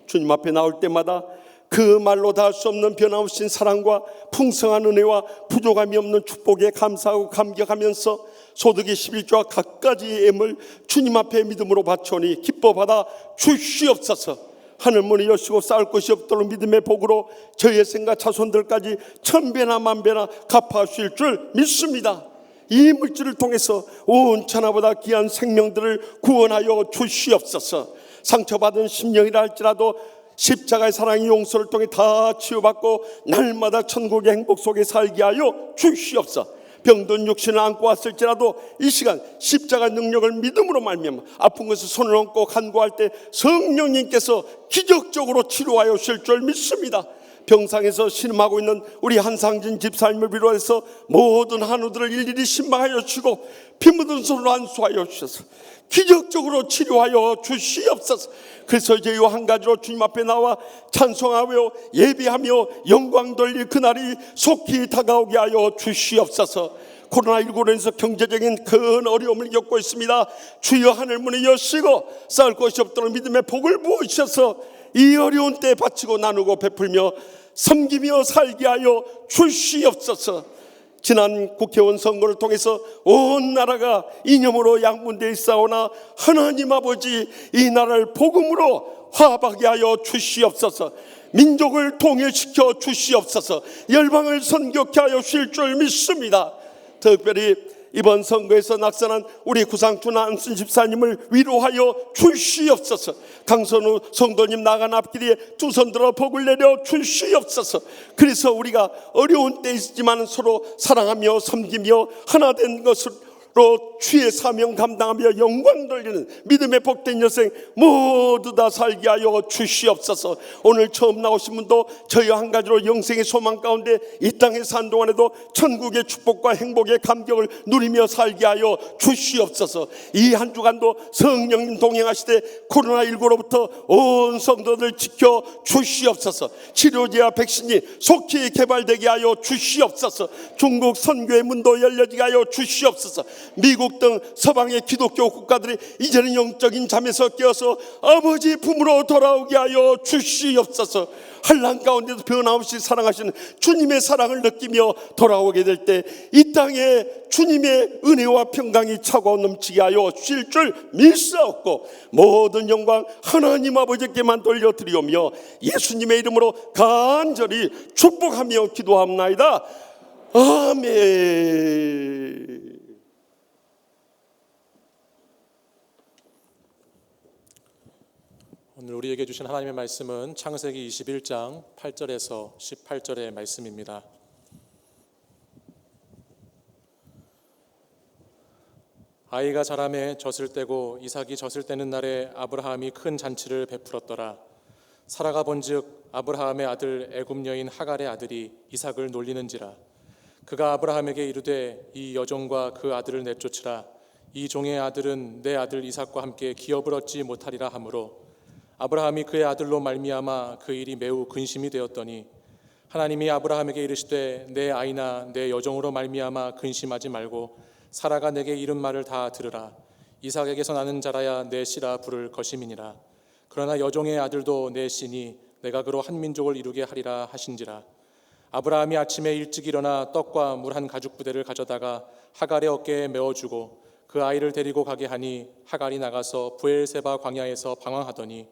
주님 앞에 나올 때마다 그 말로 다 할 수 없는 변함없인 사랑과 풍성한 은혜와 부족함이 없는 축복에 감사하고 감격하면서 소득의 11조와 갖가지 예물 주님 앞에 믿음으로 바쳐오니 기뻐 받아 주시옵소서. 하늘문을 여시고 쌓을 것이 없도록 믿음의 복으로 저의 생과 자손들까지 천배나 만배나 갚아주실 줄 믿습니다. 이 물질을 통해서 온 천하보다 귀한 생명들을 구원하여 주시옵소서. 상처받은 심령이라 할지라도 십자가의 사랑의 용서를 통해 다 치유받고 날마다 천국의 행복 속에 살게 하여 주시옵소서. 병든 육신을 안고 왔을지라도 이 시간 십자가 능력을 믿음으로 말미암아 아픈 것을 손을 얹고 간구할 때 성령님께서 기적적으로 치료하여 주실 줄 믿습니다. 병상에서 신음하고 있는 우리 한상진 집사님을 비롯해서 모든 한우들을 일일이 신방하여 주시고 피 묻은 손으로 안수하여 주셔서 기적적으로 치료하여 주시옵소서. 그래서 저희 한 가지로 주님 앞에 나와 찬송하며 예배하며 영광 돌릴 그날이 속히 다가오게 하여 주시옵소서. 코로나19로 인해서 경제적인 큰 어려움을 겪고 있습니다. 주여 하늘 문을 여시고 쌓을 것이 없도록 믿음의 복을 부으셔서 이 어려운 때 바치고 나누고 베풀며 섬기며 살게 하여 주시옵소서. 지난 국회의원 선거를 통해서 온 나라가 이념으로 양분되어 있사오나 하나님 아버지 이 나라를 복음으로 화합하게 하여 주시옵소서. 민족을 통일시켜 주시옵소서. 열방을 선교케 하여 주실 줄 믿습니다. 특별히 이번 선거에서 낙선한 우리 구상춘 안순 집사님을 위로하여 주시옵소서. 강선우 성도님 나간 앞길에 두 손 들어 복을 내려 주시옵소서. 그래서 우리가 어려운 때 있지만 서로 사랑하며 섬기며 하나 된 것으로 주의 사명 감당하며 영광 돌리는 믿음의 복된 여생 모두 다 살게 하여 주시옵소서. 오늘 처음 나오신 분도 저희 한 가지로 영생의 소망 가운데 이 땅에 산 동안에도 천국의 축복과 행복의 감격을 누리며 살게 하여 주시옵소서. 이 한 주간도 성령님 동행하시되 코로나19로부터 온 성도들 지켜 주시옵소서. 치료제와 백신이 속히 개발되게 하여 주시옵소서. 중국 선교의 문도 열려지게 하여 주시옵소서. 미국 등 서방의 기독교 국가들이 이제는 영적인 잠에서 깨어서 아버지 품으로 돌아오게 하여 주시옵소서. 환난 가운데도 변함없이 사랑하시는 주님의 사랑을 느끼며 돌아오게 될 때 이 땅에 주님의 은혜와 평강이 차고 넘치게 하여 주실 줄 믿사옵고 모든 영광 하나님 아버지께만 돌려드리오며 예수님의 이름으로 간절히 축복하며 기도합나이다. 아멘. 오늘 우리에게 주신 하나님의 말씀은 창세기 21장 8절에서 18절의 말씀입니다. 아이가 자라매 젖을 떼고 이삭이 젖을 떼는 날에 아브라함이 큰 잔치를 베풀었더라. 사라가 본즉 아브라함의 아들 애굽 여인 하갈의 아들이 이삭을 놀리는지라. 그가 아브라함에게 이르되 이 여종과 그 아들을 내쫓으라. 이 종의 아들은 내 아들 이삭과 함께 기업을 얻지 못하리라 하므로 아브라함이 그의 아들로 말미암아 그 일이 매우 근심이 되었더니 하나님이 아브라함에게 이르시되 내 아이나 내 여종으로 말미암아 근심하지 말고 사라가 내게 이른 말을 다 들으라. 이삭에게서 나는 자라야 내 씨라 부를 것임이니라. 그러나 여종의 아들도 내 씨니 내가 그로 한 민족을 이루게 하리라 하신지라. 아브라함이 아침에 일찍 일어나 떡과 물 한 가죽 부대를 가져다가 하갈의 어깨에 메어주고 그 아이를 데리고 가게 하니 하갈이 나가서 브엘세바 광야에서 방황하더니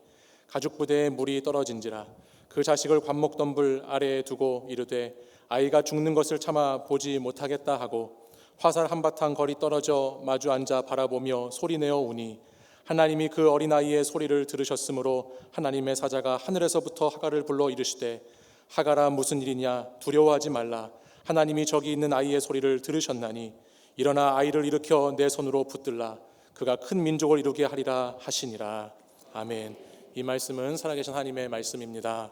가죽 부대에 물이 떨어진지라. 그 자식을 관목덤불 아래에 두고 이르되 아이가 죽는 것을 참아 보지 못하겠다 하고 화살 한바탕 거리 떨어져 마주 앉아 바라보며 소리내어 우니 하나님이 그 어린아이의 소리를 들으셨으므로 하나님의 사자가 하늘에서부터 하갈을 불러 이르시되 하갈아 무슨 일이냐 두려워하지 말라. 하나님이 저기 있는 아이의 소리를 들으셨나니 일어나 아이를 일으켜 내 손으로 붙들라. 그가 큰 민족을 이루게 하리라 하시니라. 아멘. 이 말씀은 살아계신 하나님의 말씀입니다.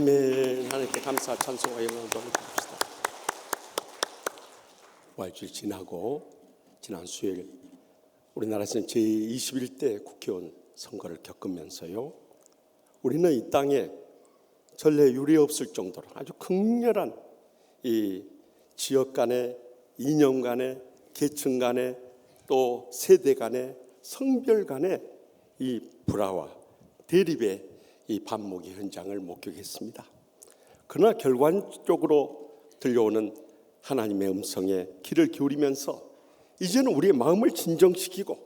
아멘. 하나님께 감사 찬송과 영광을 돌려드립시다. 부활주일 지나고 지난 수요일 우리나라에서는 제21대 국회의원 선거를 겪으면서요, 우리는 이 땅에 전례 유례 없을 정도로 아주 극렬한 이 지역 간의, 이념 간의, 계층 간의, 또 세대 간의, 성별 간의 이 불화와 대립의 이 반목의 현장을 목격했습니다. 그러나 결과적으로 들려오는 하나님의 음성에 귀를 기울이면서 이제는 우리의 마음을 진정시키고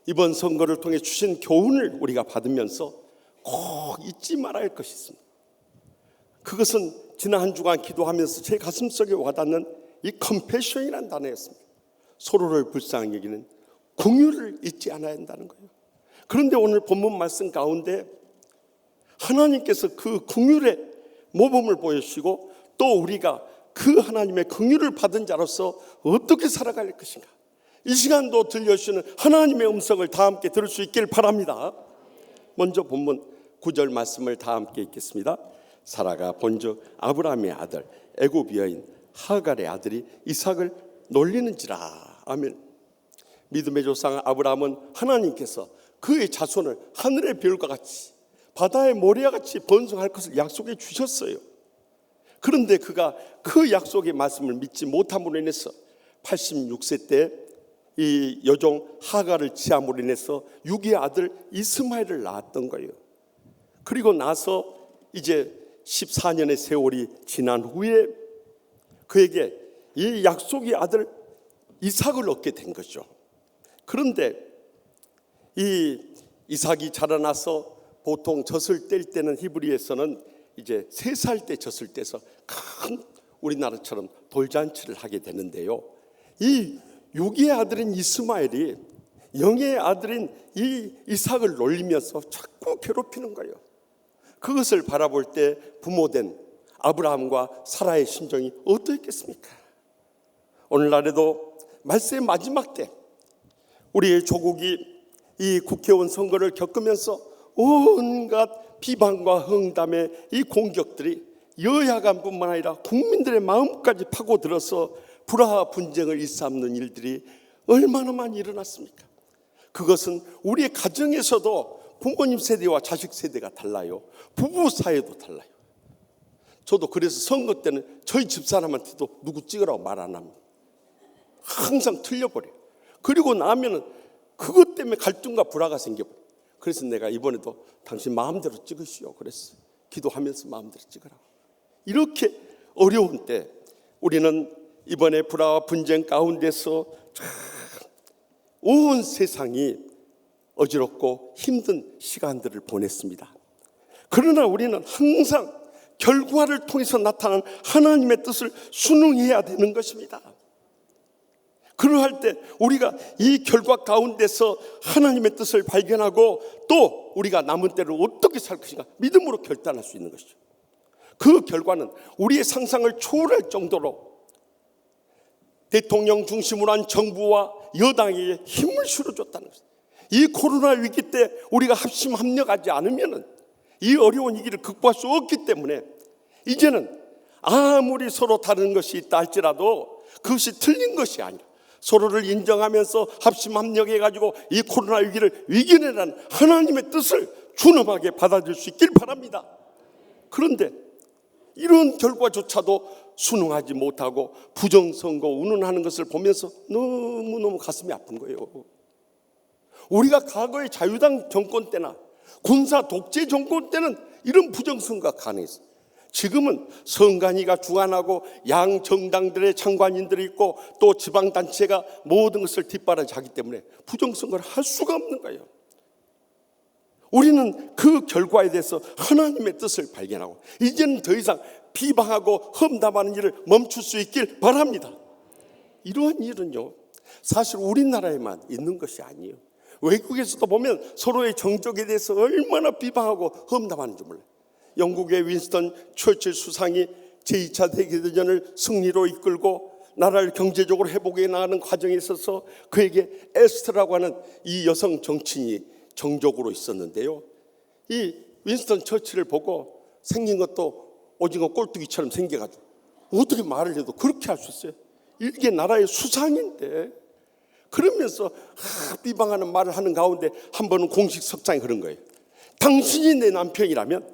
이번 선거를 통해 주신 교훈을 우리가 받으면서 꼭 잊지 말아야 할 것이 있습니다. 그것은 지난 한 주간 기도하면서 제 가슴속에 와닿는 이 컴패션이라는 단어였습니다. 서로를 불쌍히 여기는 긍휼을 잊지 않아야 한다는 거예요. 그런데 오늘 본문 말씀 가운데 하나님께서 그 긍휼의 모범을 보여주시고 또 우리가 그 하나님의 긍휼을 받은 자로서 어떻게 살아갈 것인가, 이 시간도 들려주시는 하나님의 음성을 다 함께 들을 수 있길 바랍니다. 먼저 본문 9절 말씀을 다 함께 읽겠습니다. 사라가 본즉 아브라함의 아들 애굽 여인 하갈의 아들이 이삭을 놀리는지라. 아멘. 믿음의 조상 아브라함은 하나님께서 그의 자손을 하늘의 별과 같이 바다의 모래와 같이 번성할 것을 약속해 주셨어요. 그런데 그가 그 약속의 말씀을 믿지 못함으로 인해서 86세 때 이 여종 하갈을 취함으로 인해서 유기의 아들 이스마엘을 낳았던 거예요. 그리고 나서 이제 14년의 세월이 지난 후에 그에게 이 약속의 아들 이삭을 얻게 된 거죠. 그런데 이 이삭이 자라나서 보통 젖을 뗄 때는 히브리에서는 이제 3살 때 젖을 떼서 큰 우리나라처럼 돌잔치를 하게 되는데요, 이 유기의 아들인 이스마엘이 영의 아들인 이 이삭을 놀리면서 자꾸 괴롭히는 거예요. 그것을 바라볼 때 부모된 아브라함과 사라의 심정이 어떠했겠습니까? 오늘날에도 말세의 마지막 때 우리의 조국이 이 국회의원 선거를 겪으면서 온갖 비방과 흥담의 이 공격들이 여야 간뿐만 아니라 국민들의 마음까지 파고들어서 불화와 분쟁을 일삼는 일들이 얼마나 많이 일어났습니까? 그것은 우리의 가정에서도 부모님 세대와 자식 세대가 달라요. 부부 사이도 달라요. 저도 그래서 선거 때는 저희 집사람한테도 누구 찍으라고 말 안 합니다. 항상 틀려버려요. 그리고 나면은 그것 때문에 갈등과 불화가 생겨버려요. 그래서 내가 이번에도 당신 마음대로 찍으시오 그랬어요. 기도하면서 마음대로 찍으라고. 이렇게 어려운 때 우리는 이번에 불화와 분쟁 가운데서 온 세상이 어지럽고 힘든 시간들을 보냈습니다. 그러나 우리는 항상 결과를 통해서 나타난 하나님의 뜻을 순응해야 되는 것입니다. 그러할 때 우리가 이 결과 가운데서 하나님의 뜻을 발견하고 또 우리가 남은 때를 어떻게 살 것인가 믿음으로 결단할 수 있는 것이죠. 그 결과는 우리의 상상을 초월할 정도로 대통령 중심으로 한 정부와 여당에게 힘을 실어줬다는 것입니다. 이 코로나 위기 때 우리가 합심 합력하지 않으면 이 어려운 위기를 극복할 수 없기 때문에 이제는 아무리 서로 다른 것이 있다 할지라도 그것이 틀린 것이 아니라 서로를 인정하면서 합심 합력해가지고 이 코로나 위기를 이겨내라는 하나님의 뜻을 준엄하게 받아들일 수 있길 바랍니다. 그런데 이런 결과조차도 순응하지 못하고 부정선거 운운하는 것을 보면서 너무너무 가슴이 아픈 거예요. 우리가 과거의 자유당 정권 때나 군사 독재 정권 때는 이런 부정선거가 가능했어요. 지금은 선관위가 주관하고 양 정당들의 창관인들이 있고 또 지방단체가 모든 것을 뒷바라지하기 때문에 부정선거를 할 수가 없는 거예요. 우리는 그 결과에 대해서 하나님의 뜻을 발견하고 이제는 더 이상 비방하고 험담하는 일을 멈출 수 있길 바랍니다. 이러한 일은요 사실 우리나라에만 있는 것이 아니에요. 외국에서도 보면 서로의 정적에 대해서 얼마나 비방하고 험담하는지 몰라요. 영국의 윈스턴 처칠 수상이 제2차 세계대전을 승리로 이끌고 나라를 경제적으로 회복해 나가는 과정에 있어서 그에게 에스트라고 하는 이 여성 정치인이 정적으로 있었는데요, 이 윈스턴 처칠을 보고 생긴 것도 오징어 꼴뚜기처럼 생겨가지고 어떻게 말을 해도 그렇게 할 수 있어요? 이게 나라의 수상인데. 그러면서 비방하는 말을 하는 가운데 한 번은 공식 석장에 그런 거예요. 당신이 내 남편이라면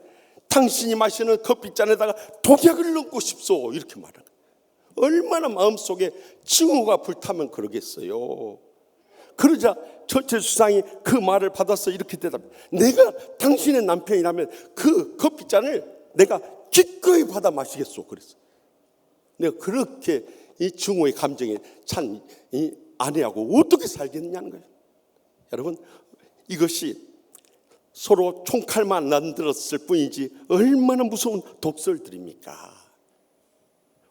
당신이 마시는 커피잔에다가 독약을 넣고 싶소, 이렇게 말하는 거예요. 얼마나 마음속에 징후가 불타면 그러겠어요. 그러자 처칠 수상이 그 말을 받아서 이렇게 대답해요. 내가 당신의 남편이라면 그 커피잔을 내가 기꺼이 받아 마시겠소, 그랬어. 내가 그렇게 이 증오의 감정에 찬 이 아내하고 어떻게 살겠냐는 거예요. 여러분, 이것이 서로 총칼만 만들었을 뿐이지 얼마나 무서운 독설들입니까?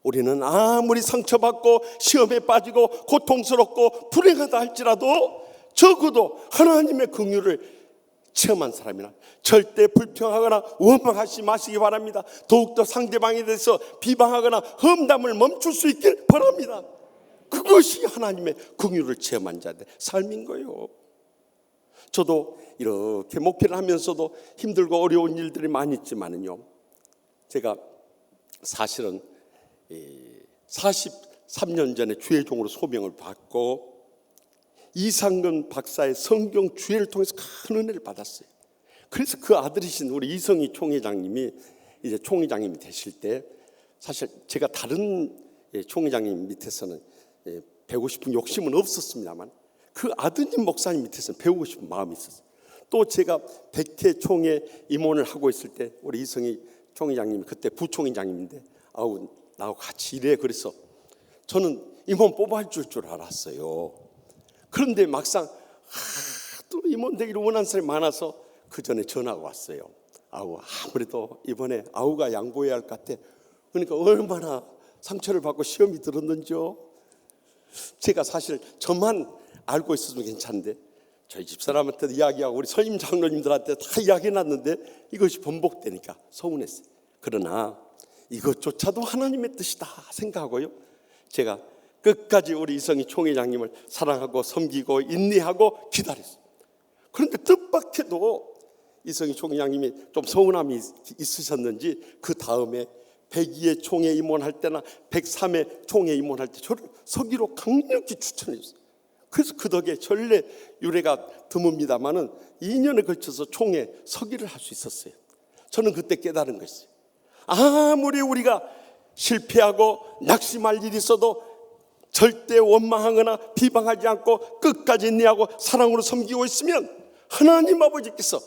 우리는 아무리 상처받고 시험에 빠지고 고통스럽고 불행하다 할지라도 적어도 하나님의 긍휼을 체험한 사람이나 절대 불평하거나 원망하지 마시기 바랍니다. 더욱더 상대방에 대해서 비방하거나 험담을 멈출 수 있길 바랍니다. 그것이 하나님의 긍휼을 체험한 자들의 삶인 거예요. 저도 이렇게 목회를 하면서도 힘들고 어려운 일들이 많이 있지만은요, 제가 사실은 43년 전에 주의 종으로 소명을 받고 이상근 박사의 성경 주회를 통해서 큰 은혜를 받았어요. 그래서 그 아들이신 우리 이성희 총회장님이 이제 총회장님이 되실 때, 사실 제가 다른 총회장님 밑에서는 배우고 싶은 욕심은 없었습니다만 그 아드님 목사님 밑에서는 배우고 싶은 마음이 있었어요. 또 제가 백회 총회 임원을 하고 있을 때 우리 이성희 총회장님이 그때 부총회장님인데 나하고 같이 일해. 그래서 저는 임원 뽑아줄 줄 알았어요. 그런데 막상 또 임원 되기를 원하는 사람이 많아서 그 전에 전화가 왔어요. 아무래도 이번에 아우가 양보해야 할 것 같아. 그러니까 얼마나 상처를 받고 시험이 들었는지요. 제가 사실 저만 알고 있었으면 괜찮은데 저희 집사람한테도 이야기하고 우리 선임 장로님들한테 다 이야기해놨는데 이것이 번복되니까 서운했어요. 그러나 이것조차도 하나님의 뜻이다 생각하고요, 제가 끝까지 우리 이성희 총회장님을 사랑하고 섬기고 인내하고 기다렸어요. 그런데 뜻밖에도 이성희 총회장님이 좀 서운함이 있으셨는지 그 다음에 102회 총회 임원할 때나 103회 총회 임원할 때 저를 서기로 강력히 추천해 줬어요. 그래서 그 덕에 전례 유례가 드뭅니다마는 2년에 걸쳐서 총회 서기를 할 수 있었어요. 저는 그때 깨달은 것이에요. 아무리 우리가 실패하고 낙심할 일이 있어도 절대 원망하거나 비방하지 않고 끝까지 인내하고 사랑으로 섬기고 있으면 하나님 아버지께서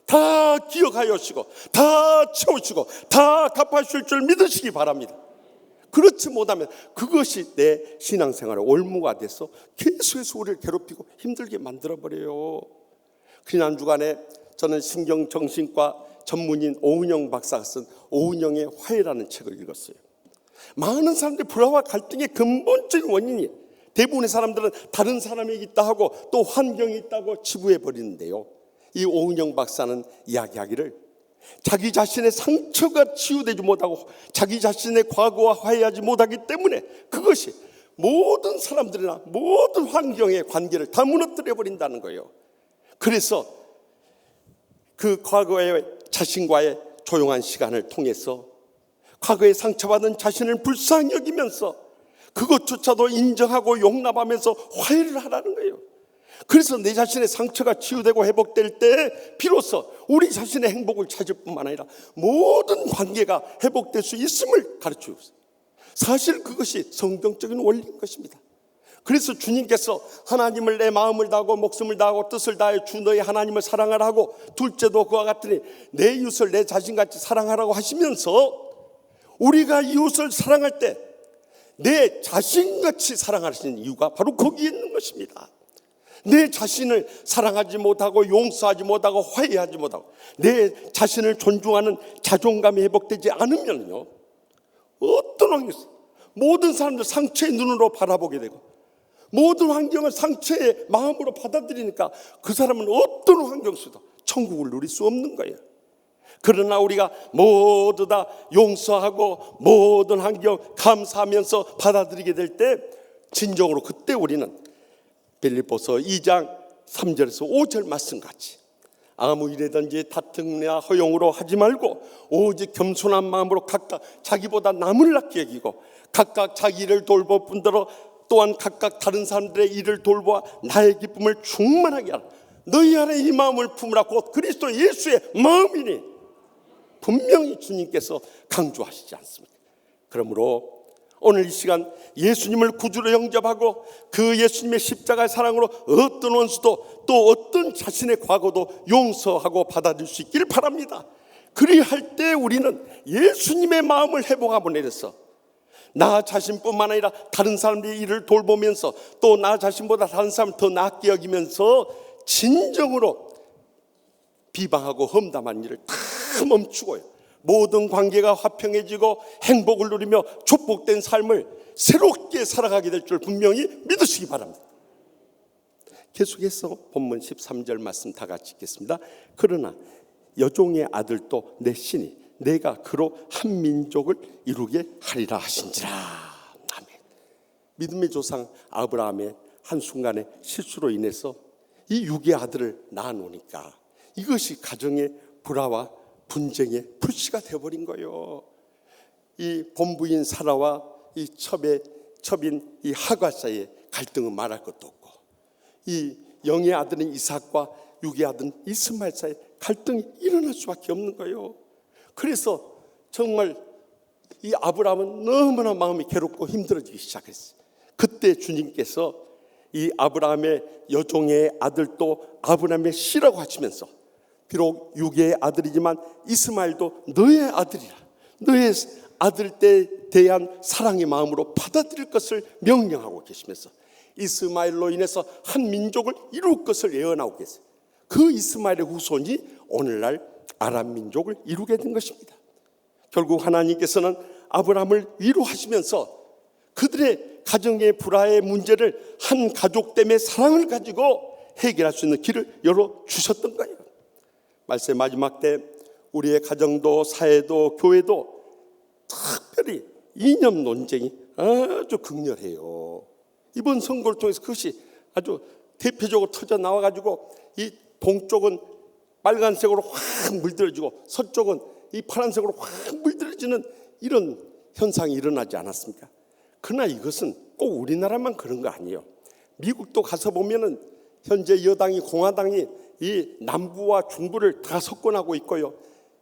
다 기억하여 주시고 다 채우시고 다 갚아주실 줄 믿으시기 바랍니다. 그렇지 못하면 그것이 내 신앙생활의 올무가 돼서 계속해서 우리를 괴롭히고 힘들게 만들어버려요. 지난 주간에 저는 신경정신과 전문인 오은영 박사가 쓴 오은영의 화해라는 책을 읽었어요. 많은 사람들이 불화와 갈등의 근본적인 원인이, 대부분의 사람들은 다른 사람이 있다 하고 또 환경이 있다고 치부해 버리는데요, 이 오은영 박사는 이야기하기를 자기 자신의 상처가 치유되지 못하고 자기 자신의 과거와 화해하지 못하기 때문에 그것이 모든 사람들이나 모든 환경의 관계를 다 무너뜨려 버린다는 거예요. 그래서 그 과거의 자신과의 조용한 시간을 통해서 과거에 상처받은 자신을 불쌍히 여기면서 그것조차도 인정하고 용납하면서 화해를 하라는 거예요. 그래서 내 자신의 상처가 치유되고 회복될 때 비로소 우리 자신의 행복을 찾을 뿐만 아니라 모든 관계가 회복될 수 있음을 가르치고 있어요. 사실 그것이 성경적인 원리인 것입니다. 그래서 주님께서 하나님을 내 마음을 다하고 목숨을 다하고 뜻을 다해 주 너의 하나님을 사랑하라고, 둘째도 그와 같으니 내 이웃을 내 자신같이 사랑하라고 하시면서 우리가 이웃을 사랑할 때 내 자신같이 사랑하시는 이유가 바로 거기에 있는 것입니다. 내 자신을 사랑하지 못하고 용서하지 못하고 화해하지 못하고 내 자신을 존중하는 자존감이 회복되지 않으면요, 어떤 환경에서 모든 사람들 상처의 눈으로 바라보게 되고 모든 환경을 상처의 마음으로 받아들이니까 그 사람은 어떤 환경 속에도 천국을 누릴 수 없는 거예요. 그러나 우리가 모두 다 용서하고 모든 환경 감사하면서 받아들이게 될 때 진정으로 그때 우리는 빌립보서 2장 3절에서 5절 말씀같이 아무 일에든지 다툼이나 허용으로 하지 말고 오직 겸손한 마음으로 각각 자기보다 남을 낫게 여기고 각각 자기 일을 돌볼 뿐더러 또한 각각 다른 사람들의 일을 돌보아 나의 기쁨을 충만하게 하라. 너희 안에 이 마음을 품으라. 곧 그리스도 예수의 마음이니. 분명히 주님께서 강조하시지 않습니까? 그러므로 오늘 이 시간 예수님을 구주로 영접하고 그 예수님의 십자가의 사랑으로 어떤 원수도 또 어떤 자신의 과거도 용서하고 받아들일 수 있길 바랍니다. 그리할 때 우리는 예수님의 마음을 회복하고 내려서 나 자신뿐만 아니라 다른 사람들의 일을 돌보면서 또 나 자신보다 다른 사람을 더 낫게 여기면서 진정으로 비방하고 험담한 일을 다 멈추고요, 모든 관계가 화평해지고 행복을 누리며 축복된 삶을 새롭게 살아가게 될 줄 분명히 믿으시기 바랍니다. 계속해서 본문 13절 말씀 다 같이 읽겠습니다. 그러나 여종의 아들도 내 신이 내가 그로 한 민족을 이루게 하리라 하신지라. 아멘. 믿음의 조상 아브라함의 한순간의 실수로 인해서 이 육의 아들을 낳아놓으니까 이것이 가정의 불화와 분쟁의 불씨가 되어버린 거예요. 이 본부인 사라와 이 첩인 이 하가 사이에 갈등은 말할 것도 없고, 이 영의 아들인 이삭과 육의 아들인 이스마엘 사이에 갈등이 일어날 수밖에 없는 거예요. 그래서 정말 이 아브라함은 너무나 마음이 괴롭고 힘들어지기 시작했어요. 그때 주님께서 이 아브라함의 여종의 아들도 아브라함의 씨라고 하시면서 비록 육의 아들이지만 이스마엘도 너의 아들이라, 너의 아들 때 대한 사랑의 마음으로 받아들일 것을 명령하고 계시면서 이스마엘로 인해서 한 민족을 이룰 것을 예언하고 계세요. 그 이스마엘의 후손이 오늘날 아람 민족을 이루게 된 것입니다. 결국 하나님께서는 아브라함을 위로하시면서 그들의 가정의 불화의 문제를 한 가족 때문에 사랑을 가지고 해결할 수 있는 길을 열어주셨던 거예요. 말씀의 마지막 때 우리의 가정도 사회도 교회도 특별히 이념 논쟁이 아주 극렬해요. 이번 선거를 통해서 그것이 아주 대표적으로 터져 나와가지고 이 동쪽은 빨간색으로 확 물들어지고 서쪽은 이 파란색으로 확 물들어지는 이런 현상이 일어나지 않았습니까? 그러나 이것은 꼭 우리나라만 그런 거 아니에요. 미국도 가서 보면은 현재 여당이 공화당이 이 남부와 중부를 다 석권하고 있고요,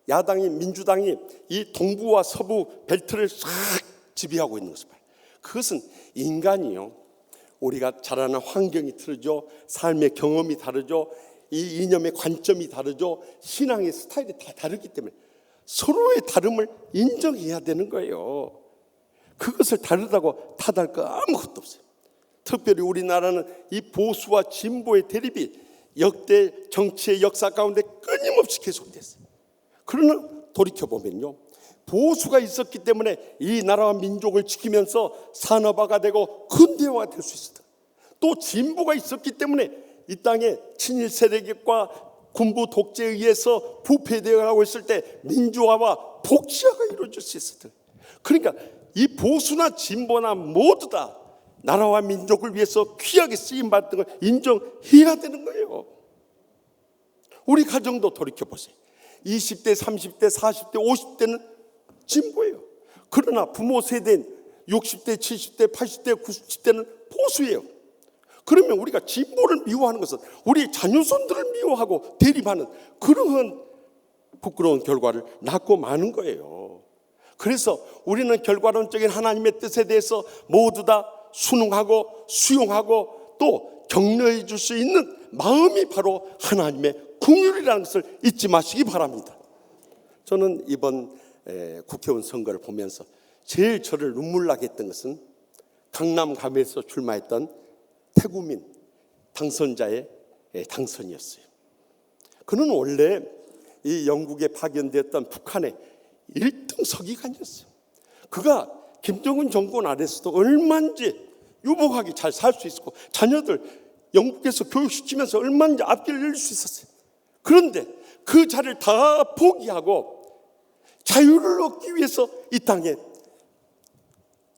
야당인 민주당이 이 동부와 서부 벨트를 싹 지배하고 있는 것을 봐요. 그것은 인간이요, 우리가 자라는 환경이 다르죠, 삶의 경험이 다르죠, 이 이념의 관점이 다르죠, 신앙의 스타일이 다 다르기 때문에 서로의 다름을 인정해야 되는 거예요. 그것을 다르다고 탓할 거 아무것도 없어요. 특별히 우리나라는 이 보수와 진보의 대립이 역대 정치의 역사 가운데 끊임없이 계속됐어요. 그러나 돌이켜보면요, 보수가 있었기 때문에 이 나라와 민족을 지키면서 산업화가 되고 근대화가 될 수 있었다. 또 진보가 있었기 때문에 이 땅에 친일 세력과 군부 독재에 의해서 부패되어 가고 있을 때 민주화와 복지화가 이루어질 수 있었다. 그러니까 이 보수나 진보나 모두 다 나라와 민족을 위해서 귀하게 쓰임받던 걸 인정해야 되는 거예요. 우리 가정도 돌이켜보세요. 20대, 30대, 40대, 50대는 진보예요. 그러나 부모 세대인 60대, 70대, 80대, 90대는 보수예요. 그러면 우리가 진보를 미워하는 것은 우리 자녀손들을 미워하고 대립하는 그러한 부끄러운 결과를 낳고 마는 거예요. 그래서 우리는 결과론적인 하나님의 뜻에 대해서 모두 다 순응하고 수용하고 또 격려해 줄 수 있는 마음이 바로 하나님의 긍휼이라는 것을 잊지 마시기 바랍니다. 저는 이번 국회의원 선거를 보면서 제일 저를 눈물 나게 했던 것은 강남갑에서 출마했던 태구민 당선자의 당선이었어요. 그는 원래 이 영국에 파견되었던 북한의 1등 서기관이었어요. 그가 김정은 정권 아래서도 얼마든지 유복하게 잘 살 수 있었고 자녀들 영국에서 교육시키면서 얼마든지 앞길을 열릴 수 있었어요. 그런데 그 자리를 다 포기하고 자유를 얻기 위해서 이 땅에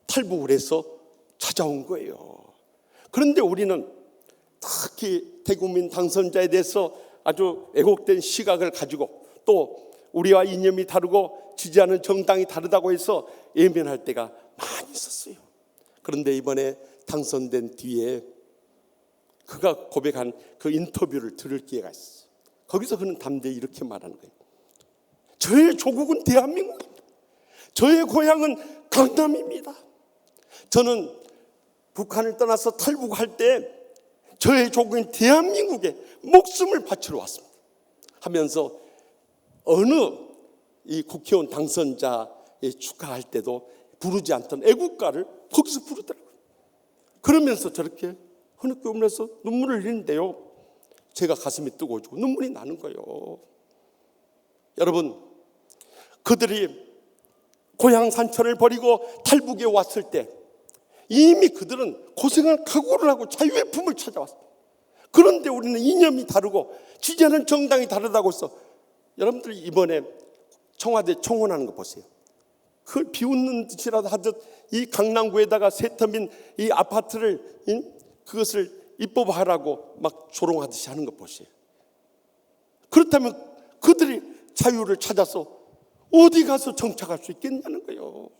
탈북을 해서 찾아온 거예요. 그런데 우리는 특히 태국민 당선자에 대해서 아주 왜곡된 시각을 가지고 또 우리와 이념이 다르고 지지하는 정당이 다르다고 해서 예민할 때가 많이 있었어요. 그런데 이번에 당선된 뒤에 그가 고백한 그 인터뷰를 들을 기회가 있었어요. 거기서 그는 담대히 이렇게 말하는 거예요. 저의 조국은 대한민국입니다. 저의 고향은 강남입니다. 저는 북한을 떠나서 탈북할 때 저의 조국인 대한민국에 목숨을 바치러 왔습니다 하면서 어느 이 국회의원 당선자의 축하할 때도 부르지 않던 애국가를 거기서 부르더라고요. 그러면서 저렇게 흐느껴 울면서 눈물을 흘리는데요, 제가 가슴이 뜨거워지고 눈물이 나는 거예요. 여러분, 그들이 고향 산천을 버리고 탈북에 왔을 때 이미 그들은 고생할 각오를 하고 자유의 품을 찾아왔습니다. 그런데 우리는 이념이 다르고 지지하는 정당이 다르다고 해서 여러분들이 이번에 청와대 청원하는 거 보세요. 그걸 비웃는 듯이라도 하듯 이 강남구에다가 세터민 이 아파트를 그것을 입법하라고 막 조롱하듯이 하는 거 보세요. 그렇다면 그들이 자유를 찾아서 어디 가서 정착할 수 있겠냐는 거예요.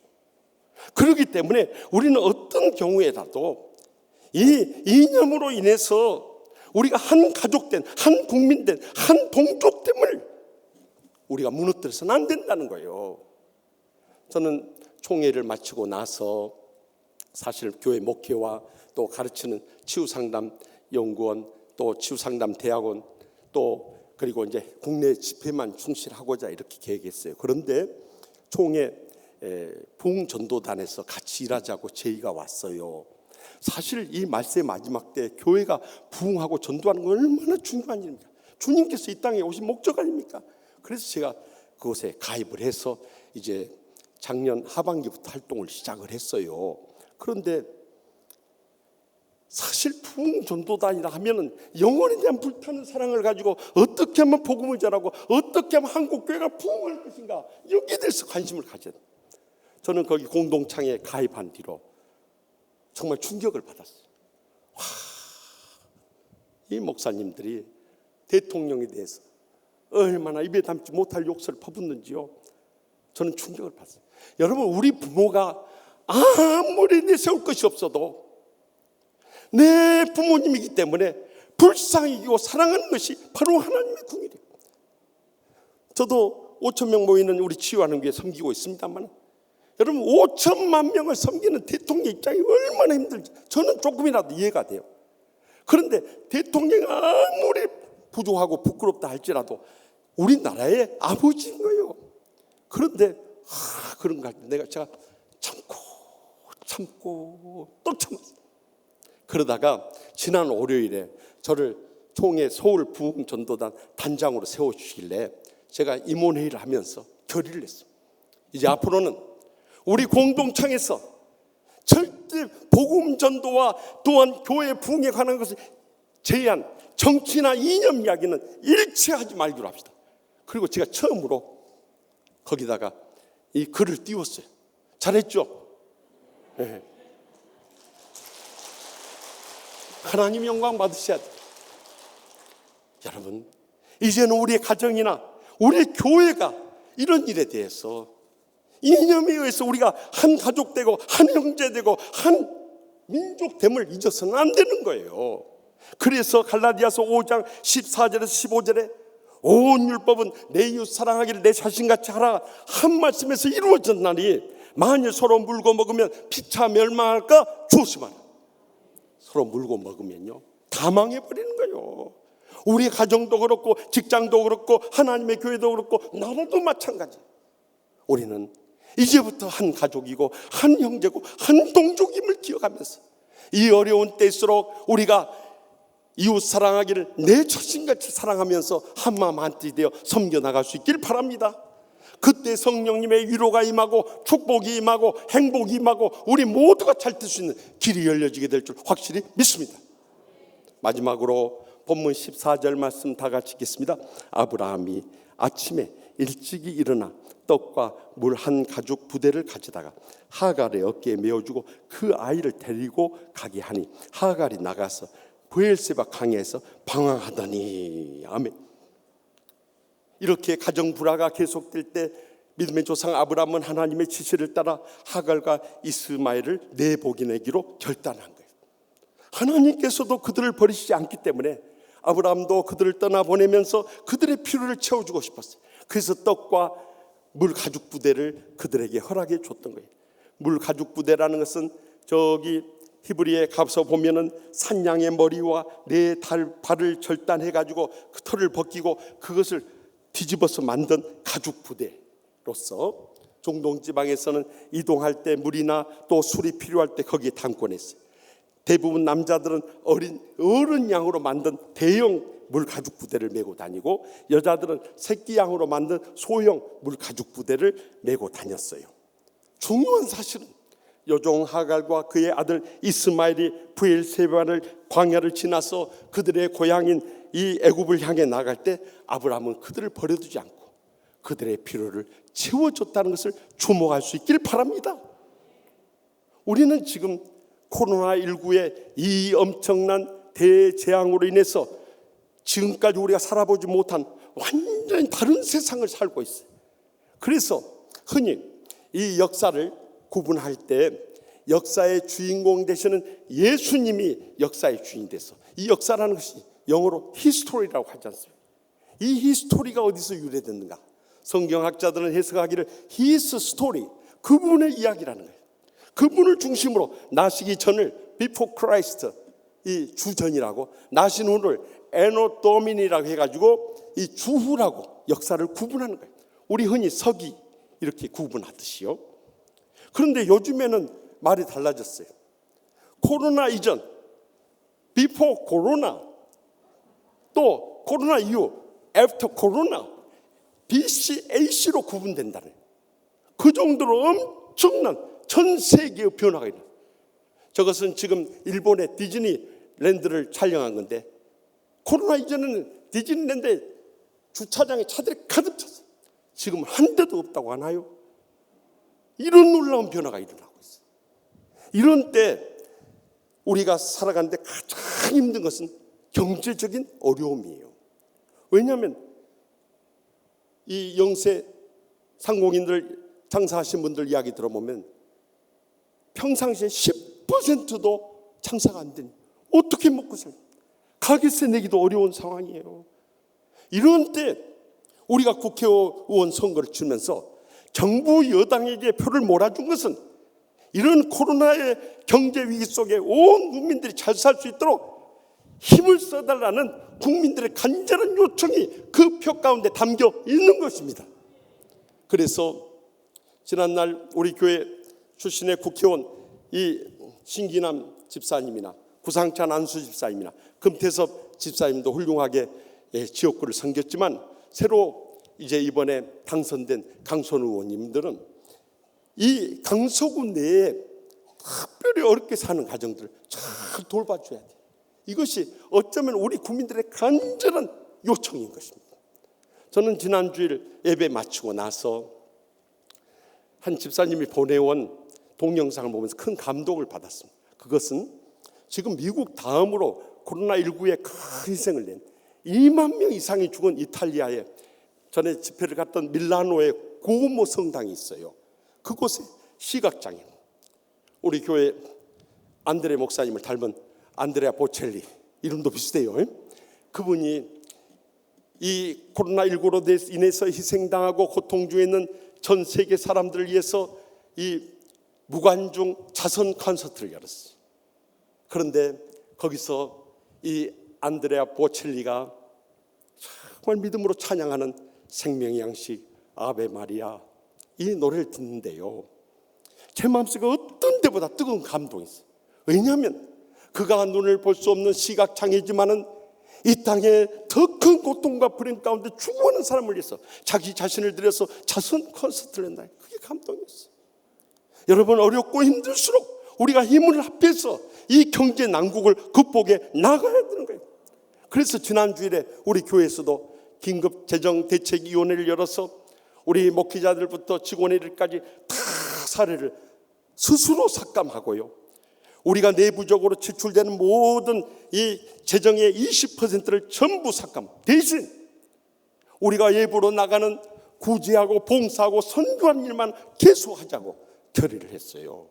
그렇기 때문에 우리는 어떤 경우에라도 이 이념으로 인해서 우리가 한 가족된, 한 국민된, 한 동족됨을 우리가 무너뜨려서는 안 된다는 거예요. 저는 총회를 마치고 나서 사실 교회 목회와 또 가르치는 치유상담연구원, 또 치유상담대학원, 또 그리고 이제 국내 집회만 충실하고자 이렇게 계획했어요. 그런데 총회 부흥전도단에서 같이 일하자고 제의가 왔어요. 사실 이 말세의 마지막 때 교회가 부흥하고 전도하는 건 얼마나 중요한 일입니까? 주님께서 이 땅에 오신 목적 아닙니까? 그래서 제가 그곳에 가입을 해서 이제 작년 하반기부터 활동을 시작을 했어요. 그런데 사실 부흥전도단이라 하면은 영혼에 대한 불타는 사랑을 가지고 어떻게 하면 복음을 전하고 어떻게 하면 한국교회가 부흥할 것인가, 여기에 대해서 관심을 가져야 돼요. 저는 거기 공동창에 가입한 뒤로 정말 충격을 받았어요. 와, 이 목사님들이 대통령에 대해서 얼마나 입에 담지 못할 욕설을 퍼붓는지요. 저는 충격을 받았어요. 여러분, 우리 부모가 아무리 내세울 것이 없어도 내 부모님이기 때문에 불쌍히 여기고 사랑하는 것이 바로 하나님의 궁이래요. 저도 5,000명 모이는 우리 치유하는 교회 섬기고 있습니다만, 여러분 5천만 명을 섬기는 대통령 입장이 얼마나 힘들지 저는 조금이라도 이해가 돼요. 그런데 대통령이 아무리 부족하고 부끄럽다 할지라도 우리나라의 아버지인 거예요. 그런데 그런 거 할 때 제가 참고 또 참았어요. 그러다가 지난 월요일에 저를 총회 서울 부흥전도단 단장으로 세워주시길래 제가 임원회의를 하면서 결의를 했어요. 이제 앞으로는 우리 공동창에서 절대 복음 전도와 또한 교회 부흥에 관한 것을 제한 정치나 이념 이야기는 일체하지 말기로 합시다. 그리고 제가 처음으로 거기다가 이 글을 띄웠어요. 잘했죠? 네. 하나님 영광 받으셔야 돼요. 여러분, 이제는 우리의 가정이나 우리의 교회가 이런 일에 대해서 이념에 의해서 우리가 한 가족 되고 한 형제 되고 한 민족 됨을 잊어서는 안 되는 거예요. 그래서 갈라디아서 5장 14절에서 15절에 온 율법은 내 이웃 사랑하기를 내 자신같이 하라 한 말씀에서 이루어졌나니 만일 서로 물고 먹으면 피차 멸망할까 조심하라. 서로 물고 먹으면요 다 망해버리는 거예요. 우리 가정도 그렇고 직장도 그렇고 하나님의 교회도 그렇고 나라도 마찬가지. 우리는 이제부터 한 가족이고 한 형제고 한 동족임을 기억하면서 이 어려운 때일수록 우리가 이웃 사랑하기를 내 자신같이 사랑하면서 한마음 한뜻이 되어 섬겨나갈 수 있길 바랍니다. 그때 성령님의 위로가 임하고 축복이 임하고 행복이 임하고 우리 모두가 잘 될 수 있는 길이 열려지게 될 줄 확실히 믿습니다. 마지막으로 본문 14절 말씀 다 같이 읽겠습니다. 아브라함이 아침에 일찍이 일어나 떡과 물 한 가죽 부대를 가져다가 하갈의 어깨에 메어주고 그 아이를 데리고 가게 하니 하갈이 나가서 브엘세바 강에서 방황하더니. 아멘. 이렇게 가정 불화가 계속될 때 믿음의 조상 아브라함은 하나님의 지시를 따라 하갈과 이스마엘을 내보내기로 결단한 거예요. 하나님께서도 그들을 버리시지 않기 때문에 아브라함도 그들을 떠나보내면서 그들의 필요를 채워주고 싶었어요. 그래서 떡과 물 가죽 부대를 그들에게 허락해 줬던 거예요. 물 가죽 부대라는 것은 저기 히브리에 가서 보면은 산양의 머리와 네 발을 절단해 가지고 그 털을 벗기고 그것을 뒤집어서 만든 가죽 부대로서 중동 지방에서는 이동할 때 물이나 또 술이 필요할 때 거기에 담고 냈어요. 대부분 남자들은 어른 양으로 만든 대형 물 가죽 부대를 메고 다니고 여자들은 새끼 양으로 만든 소형 물 가죽 부대를 메고 다녔어요. 중요한 사실은 여종 하갈과 그의 아들 이스마엘이 브엘세바를 광야를 지나서 그들의 고향인 이 애굽을 향해 나갈 때 아브라함은 그들을 버려두지 않고 그들의 필요를 채워줬다는 것을 주목할 수 있길 바랍니다. 우리는 지금 코로나19의 이 엄청난 대재앙으로 인해서 지금까지 우리가 살아보지 못한 완전히 다른 세상을 살고 있어요. 그래서 흔히 이 역사를 구분할 때 역사의 주인공 되시는 예수님이 역사의 주인이 돼서 이 역사라는 것이 영어로 히스토리라고 하지 않습니까? 이 히스토리가 어디서 유래됐는가? 성경학자들은 해석하기를 His story, 그분의 이야기라는 거예요. 그분을 중심으로 나시기 전을 Before Christ, 이 주전이라고, 나신 후를 Anno Domini라고 해가지고 이 주후라고 역사를 구분하는 거예요. 우리 흔히 서기 이렇게 구분하듯이요. 그런데 요즘에는 말이 달라졌어요. 코로나 이전, Before Corona, 또 코로나 이후, After Corona, BC, AC로 구분된다는 거예요. 그 정도로 엄청난 전 세계의 변화가 있는. 저것은 지금 일본의 디즈니랜드를 촬영한 건데 코로나 이전에는 디즈니랜드에 주차장에 차들이 가득 찼어요. 지금 한 대도 없다고 하나요? 이런 놀라운 변화가 일어나고 있어요. 이런 때 우리가 살아가는데 가장 힘든 것은 경제적인 어려움이에요. 왜냐하면 이 영세 상공인들 장사하신 분들 이야기 들어보면 평상시에 10%도 장사가 안 되니 어떻게 먹고 살아요? 가게세 내기도 어려운 상황이에요. 이런 때 우리가 국회의원 선거를 치면서 정부 여당에게 표를 몰아준 것은 이런 코로나의 경제 위기 속에 온 국민들이 잘 살 수 있도록 힘을 써달라는 국민들의 간절한 요청이 그 표 가운데 담겨 있는 것입니다. 그래서 지난날 우리 교회 출신의 국회의원 이 신기남 집사님이나 구상찬 안수 집사님이나 금태섭 집사님도 훌륭하게 지역구를 섬겼지만 새로 이제 이번에 당선된 강선우 의원님들은 이 강서구 내에 특별히 어렵게 사는 가정들을 잘 돌봐줘야 돼요. 이것이 어쩌면 우리 국민들의 간절한 요청인 것입니다. 저는 지난 주일 예배 마치고 나서 한 집사님이 보내온 동영상을 보면서 큰 감동을 받았습니다. 그것은 지금 미국 다음으로 코로나19에 큰 희생을 낸 2만 명 이상이 죽은 이탈리아에 전에 집회를 갔던 밀라노에 고모 성당이 있어요. 그곳에 시각장애인, 우리 교회 안드레 목사님을 닮은 안드레아 보첼리, 이름도 비슷해요. 그분이 이 코로나19로 인해서 희생당하고 고통 중에 있는 전 세계 사람들을 위해서 이 무관중 자선 콘서트를 열었어요. 그런데 거기서 이 안드레아 보첼리가 정말 믿음으로 찬양하는 생명의 양식 아베 마리아 이 노래를 듣는데요, 제 마음속에 어떤 데보다 뜨거운 감동이 있어요. 왜냐하면 그가 눈을 볼 수 없는 시각장애지만은 이 땅에 더 큰 고통과 불행 가운데 죽어가는 사람을 위해서 자기 자신을 들여서 자선 콘서트를 한다. 그게 감동이었어요. 여러분, 어렵고 힘들수록 우리가 힘을 합해서 이 경제 난국을 극복해 나가야 되는 거예요. 그래서 지난 주일에 우리 교회에서도 긴급 재정 대책위원회를 열어서 우리 목회자들부터 직원들까지 다 사례를 스스로 삭감하고요, 우리가 내부적으로 지출되는 모든 이 재정의 20%를 전부 삭감, 대신 우리가 예부로 나가는 구제하고 봉사하고 선교하는 일만 계속하자고 결의를 했어요.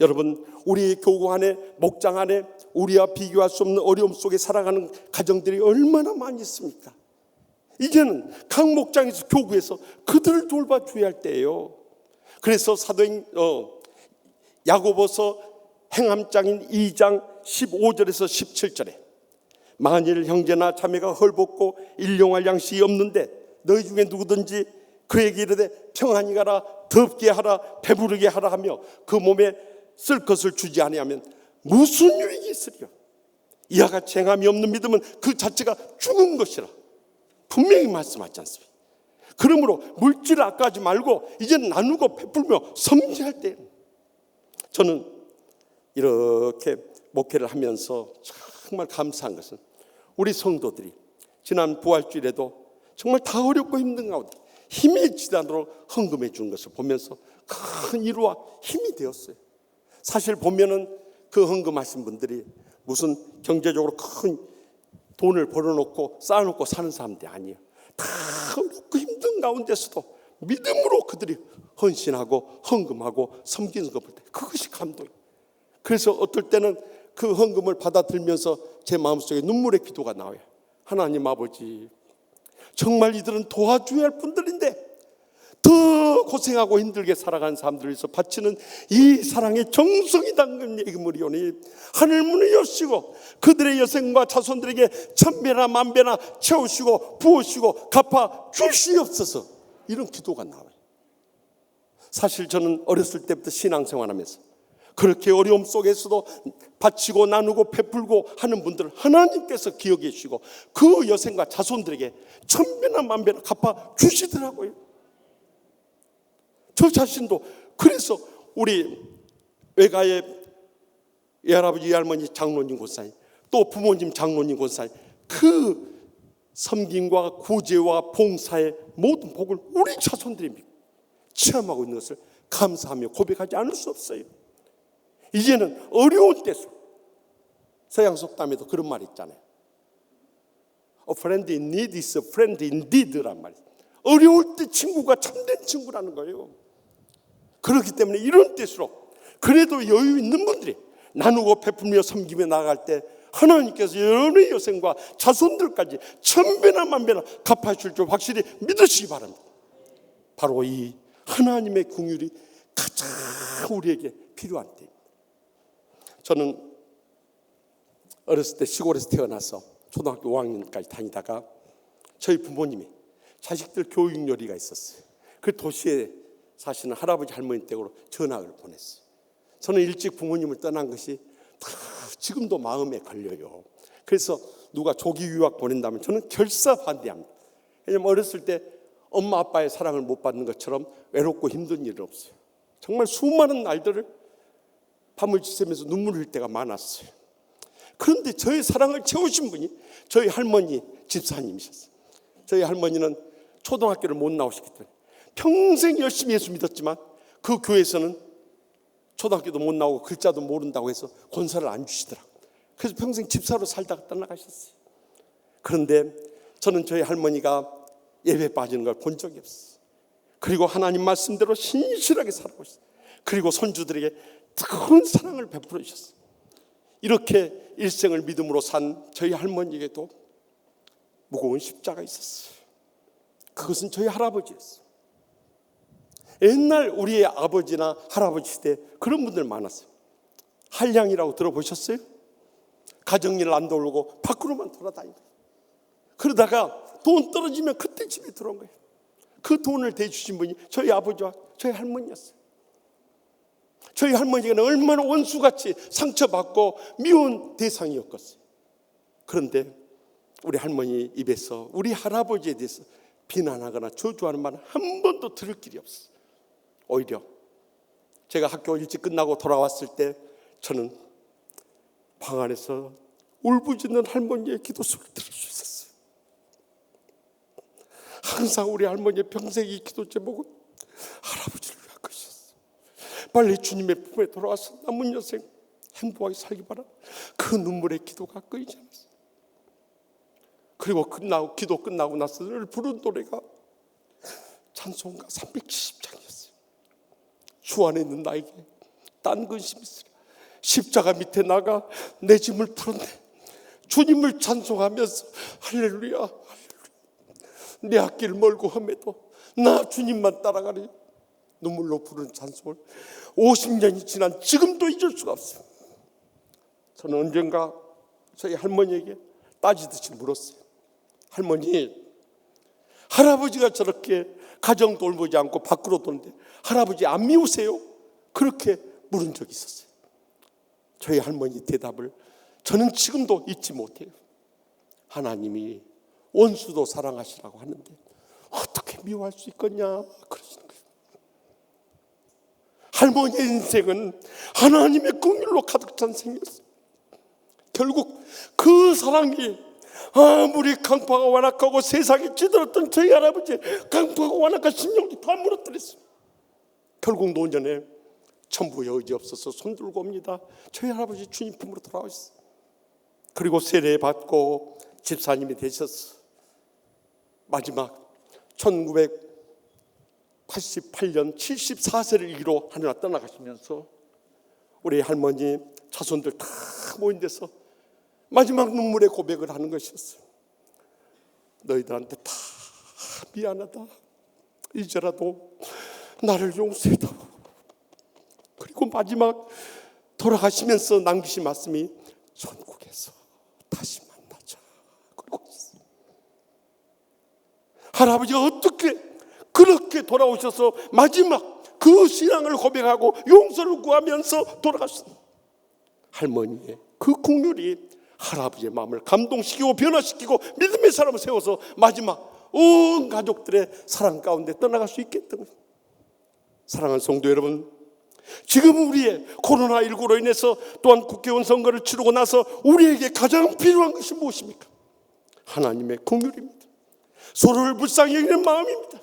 여러분, 우리 교구 안에, 목장 안에 우리와 비교할 수 없는 어려움 속에 살아가는 가정들이 얼마나 많이 있습니까? 이제는 각 목장에서, 교구에서 그들을 돌봐줘야 할 때예요. 그래서 사도행 야고보서 행함장인 2장 15절에서 17절에 만일 형제나 자매가 헐벗고 일용할 양식이 없는데 너희 중에 누구든지 그에게 이르되 평안히 가라, 덥게 하라, 배부르게 하라 하며 그 몸에 쓸 것을 주지 아니하면 무슨 유익이 있으리요? 이와 같이 행함이 없는 믿음은 그 자체가 죽은 것이라 분명히 말씀하지 않습니까? 그러므로 물질을 아까워하지 말고 이제 나누고 베풀며 섬기할 때, 저는 이렇게 목회를 하면서 정말 감사한 것은 우리 성도들이 지난 부활주일에도 정말 다 어렵고 힘든 가운데 힘이 지지 않도록 헌금해 주는 것을 보면서 큰 위로와 힘이 되었어요. 사실 보면은 그 헌금하신 분들이 무슨 경제적으로 큰 돈을 벌어놓고 쌓아놓고 사는 사람들이 아니에요. 다 어렵고 힘든 가운데서도 믿음으로 그들이 헌신하고 헌금하고 섬기는 것 볼 때 그것이 감동이에요. 그래서 어떨 때는 그 헌금을 받아들면서 제 마음속에 눈물의 기도가 나와요. 하나님 아버지, 정말 이들은 도와줘야 할 분들인데 더 고생하고 힘들게 살아가는 사람들을 위해서 바치는 이 사랑의 정성이 담긴 예금이오니 하늘 문을 여시고 그들의 여생과 자손들에게 천배나 만배나 채우시고 부으시고 갚아 주시옵소서. 이런 기도가 나와요. 사실 저는 어렸을 때부터 신앙생활하면서 그렇게 어려움 속에서도 바치고 나누고 베풀고 하는 분들을 하나님께서 기억해 주시고 그 여생과 자손들에게 천배나 만배나 갚아 주시더라고요. 저 자신도 그래서 우리 외가의 외할아버지 외할머니 장로님 권사님 또 부모님 장로님 권사님 그 섬김과 구제와 봉사의 모든 복을 우리 자손들이 체험하고 있는 것을 감사하며 고백하지 않을 수 없어요. 이제는 어려운 때일수록 서양 속담에도 그런 말이 있잖아요. A friend in need is a friend indeed란 말이에요. 어려울 때 친구가 참된 친구라는 거예요. 그렇기 때문에 이런 때일수록 그래도 여유 있는 분들이 나누고 베풀며 섬기며 나아갈 때 하나님께서 여러 여생과 자손들까지 천배나 만배나 갚아줄 줄 확실히 믿으시기 바랍니다. 바로 이 하나님의 긍휼이 가장 우리에게 필요한 때입니다. 저는 어렸을 때 시골에서 태어나서 초등학교 5학년까지 다니다가 저희 부모님이 자식들 교육 요리가 있었어요. 그 도시에 사시는 할아버지 할머니 댁으로 전학을 보냈어요. 저는 일찍 부모님을 떠난 것이 다 지금도 마음에 걸려요. 그래서 누가 조기 유학 보낸다면 저는 결사 반대합니다. 왜냐하면 어렸을 때 엄마 아빠의 사랑을 못 받는 것처럼 외롭고 힘든 일은 없어요. 정말 수많은 날들을 밤을 지새면서 눈물을 흘릴 때가 많았어요. 그런데 저의 사랑을 채우신 분이 저희 할머니 집사님이셨어요. 저희 할머니는 초등학교를 못 나오셨기 때문에 평생 열심히 예수 믿었지만 그 교회에서는 초등학교도 못 나오고 글자도 모른다고 해서 권사를 안 주시더라고요. 그래서 평생 집사로 살다가 떠나가셨어요. 그런데 저는 저희 할머니가 예배 빠지는 걸 본 적이 없어요. 그리고 하나님 말씀대로 신실하게 살아오고 있어요. 그리고 손주들에게 뜨거운 사랑을 베풀어 주셨어요. 이렇게 일생을 믿음으로 산 저희 할머니에게도 무거운 십자가 있었어요. 그것은 저희 할아버지였어요. 옛날 우리의 아버지나 할아버지 시대에 그런 분들 많았어요. 한량이라고 들어보셨어요? 가정일 안 돌고 밖으로만 돌아다니고 그러다가 돈 떨어지면 그때 집에 들어온 거예요. 그 돈을 대주신 분이 저희 아버지와 저희 할머니였어요. 저희 할머니가 얼마나 원수같이 상처받고 미운 대상이었겠어요. 그런데 우리 할머니 입에서 우리 할아버지에 대해서 비난하거나 저주하는 말은 한 번도 들을 길이 없어요. 오히려 제가 학교 일찍 끝나고 돌아왔을 때 저는 방 안에서 울부짖는 할머니의 기도 소리를 들을 수 있었어요. 항상 우리 할머니의 평생 이 기도 제목은 할아버지를 위한 것이었어요. 빨리 주님의 품에 돌아와서 남은 여생 행복하게 살기 바라. 그 눈물의 기도가 끊이지 않았어요. 그리고 기도 끝나고 나서 늘 부른 노래가 찬송가 370장이었어요. 주 안에 있는 나에게 딴 근심이 있으랴. 십자가 밑에 나가 내 짐을 풀었네. 주님을 찬송하면서 할렐루야, 할렐루야. 내 앞길 멀고 험해도 나 주님만 따라가리. 눈물로 부르는 찬송을 50년이 지난 지금도 잊을 수가 없어요. 저는 언젠가 저희 할머니에게 따지듯이 물었어요. 할머니, 할아버지가 저렇게 가정 돌보지 않고 밖으로 도는데 할아버지 안 미우세요? 그렇게 물은 적이 있었어요. 저희 할머니 대답을 저는 지금도 잊지 못해요. 하나님이 원수도 사랑하시라고 하는데 어떻게 미워할 수 있겠냐 그러시는 거예요. 할머니의 인생은 하나님의 긍휼로 가득 찬 생이었어요. 결국 그 사랑이 아무리 강파가 완악하고 세상에 찌들었던 저희 할아버지의 강파가 완악한 심령도 다 무너뜨렸어요. 결국 노년에 천부의 의지 없어서 손들고 옵니다. 저희 할아버지 주님 품으로 돌아오셨어요. 그리고 세례 받고 집사님이 되셔서 마지막 1988년 74세를 이기로 하늘나 떠나가시면서 우리 할머니 자손들 다 모인 데서 마지막 눈물의 고백을 하는 것이었어요. 너희들한테 다 미안하다. 이제라도 나를 용서해다. 그리고 마지막 돌아가시면서 남기신 말씀이 천국에서 다시 만나자. 그리고 할아버지가 어떻게 그렇게 돌아오셔서 마지막 그 신앙을 고백하고 용서를 구하면서 돌아갔습니다. 할머니의 그 국률이 할아버지의 마음을 감동시키고 변화시키고 믿음의 사람을 세워서 마지막 온 가족들의 사랑 가운데 떠나갈 수 있겠던 거예요. 사랑하는 성도 여러분, 지금 우리의 코로나19로 인해서 또한 국회의원 선거를 치르고 나서 우리에게 가장 필요한 것이 무엇입니까? 하나님의 긍휼입니다. 서로를 불쌍히 여기는 마음입니다.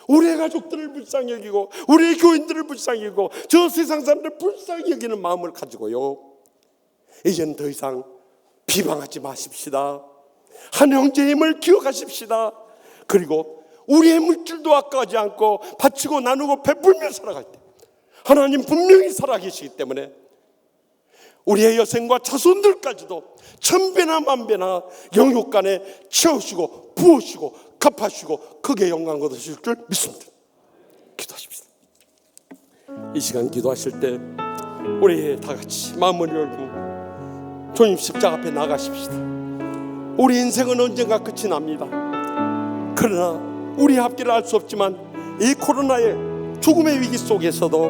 우리의 가족들을 불쌍히 여기고 우리의 교인들을 불쌍히 여기고 저 세상 사람들을 불쌍히 여기는 마음을 가지고요, 이젠 더 이상 비방하지 마십시다. 한 형제의 힘을 기억하십시다. 그리고 우리의 물질도 아까워하지 않고 바치고 나누고 베풀며 살아갈 때 하나님 분명히 살아계시기 때문에 우리의 여생과 자손들까지도 천배나 만배나 영육간에 채우시고 부으시고 갚아주시고 크게 영광 거두실 줄 믿습니다. 기도하십시다. 이 시간 기도하실 때 우리 다 같이 마음을 열고 주님 십자가 앞에 나가십시다. 우리 인생은 언젠가 끝이 납니다. 그러나 우리 앞길을 알 수 없지만 이 코로나의 죽음의 위기 속에서도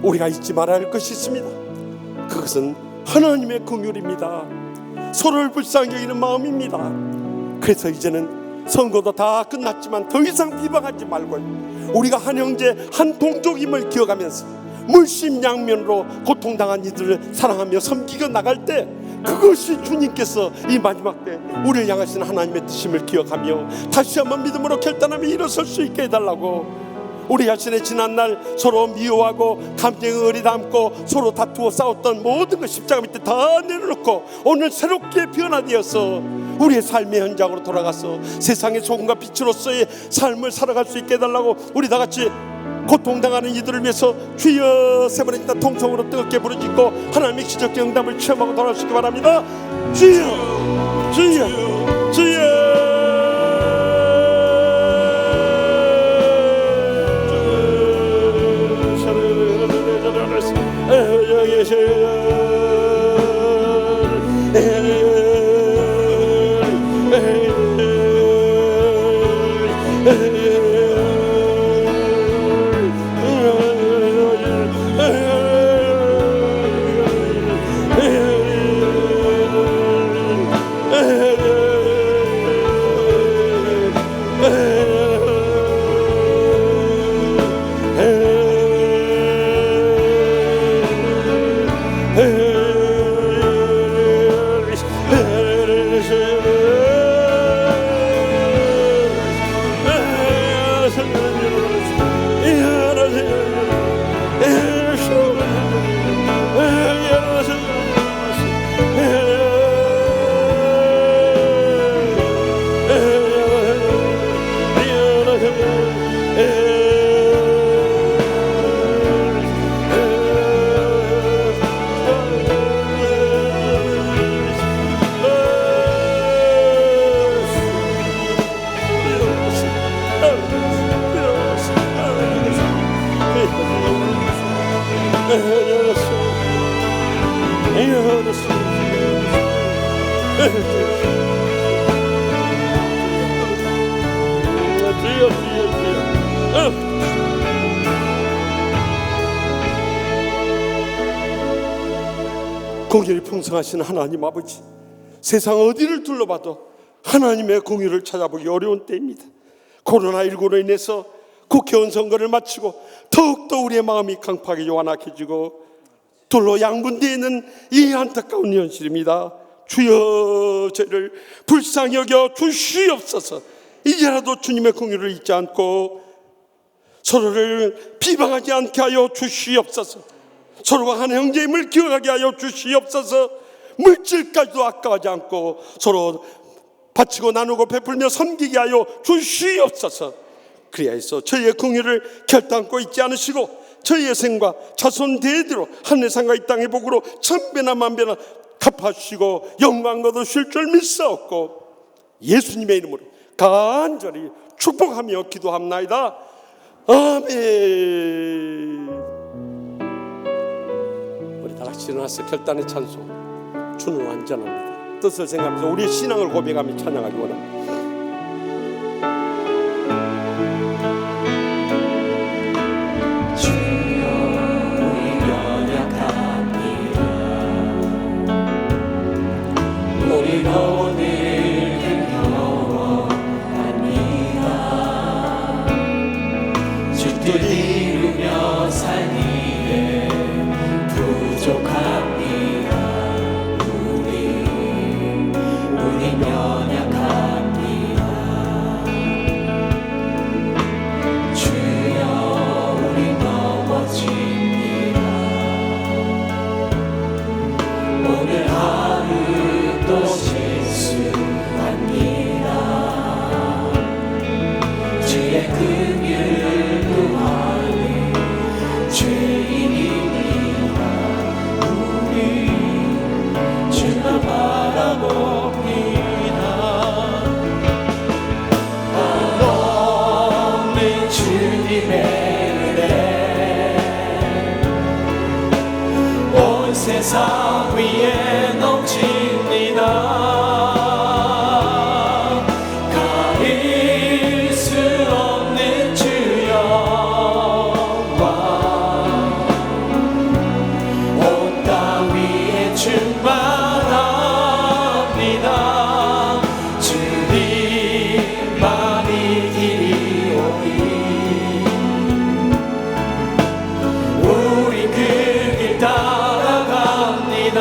우리가 잊지 말아야 할 것이 있습니다. 그것은 하나님의 긍휼입니다. 서로를 불쌍히 여기는 마음입니다. 그래서 이제는 선거도 다 끝났지만 더 이상 비방하지 말고 우리가 한 형제 한 동족임을 기억하면서 물심양면으로 고통당한 이들을 사랑하며 섬기고 나갈 때 그것이 주님께서 이 마지막 때 우리를 향하신 하나님의 뜻임을 기억하며 다시 한번 믿음으로 결단하며 일어설 수 있게 해달라고, 우리 자신의 지난날 서로 미워하고 감정의 의리 담고 서로 다투어 싸웠던 모든 것 십자가 밑에 다 내려놓고 오늘 새롭게 변화되어서 우리의 삶의 현장으로 돌아가서 세상의 소금과 빛으로서의 삶을 살아갈 수 있게 해달라고, 우리 다 같이 고통당하는 이들을 위해서 주여 세 번의 통성으로 뜨겁게 부르짖고 하나님의 기적적 응답을 체험하고 돌아오시기 바랍니다. 주여 주여 주여. 공의를 풍성하신 하나님 아버지, 세상 어디를 둘러봐도 하나님의 공의를 찾아보기 어려운 때입니다. 코로나19로 인해서 국회의원 선거를 마치고 더욱더 우리의 마음이 강팍하게 요란해지고 돌로 양분되어 있는 이 안타까운 현실입니다. 주여, 저희를 불쌍히 여겨 주시옵소서. 이제라도 주님의 공의를 잊지 않고 서로를 비방하지 않게 하여 주시옵소서. 서로가 한 형제임을 기억하게 하여 주시옵소서. 물질까지도 아까워하지 않고 서로 바치고 나누고 베풀며 섬기게 하여 주시옵소서. 그리하여서 저희의 공의를 결단코 잊지 않으시고 저희의 생과 자손 대대로 하늘의 상과 이 땅의 복으로 천배나 만배나 갚아주시고 영광 거두실 줄 믿사옵고 예수님의 이름으로 간절히 축복하며 기도합나이다. 아멘. 우리 다 같이 일어나서 결단의 찬송. 주는 완전합니다. 뜻을 생각하면서 우리의 신앙을 고백하며 찬양하기 원합니다. 우리가 오늘 힘겨워합니다. 주 뜻 이루며 살기에 부족합니다. 우리 연약합니다. 주여, 우리 넘어집니다. 오늘 하루 또 실수합니다. 주의 긍휼 구하는 죄인입니다. 우리 주만 바라봅니다. 한없는 주님의 은혜 온 세상 위에 넘칩니다. 가릴 수 없는 주여 영광 온 땅 위에 충만합니다. 주님만이 길이 오니 우리 그 길 따라갑니다.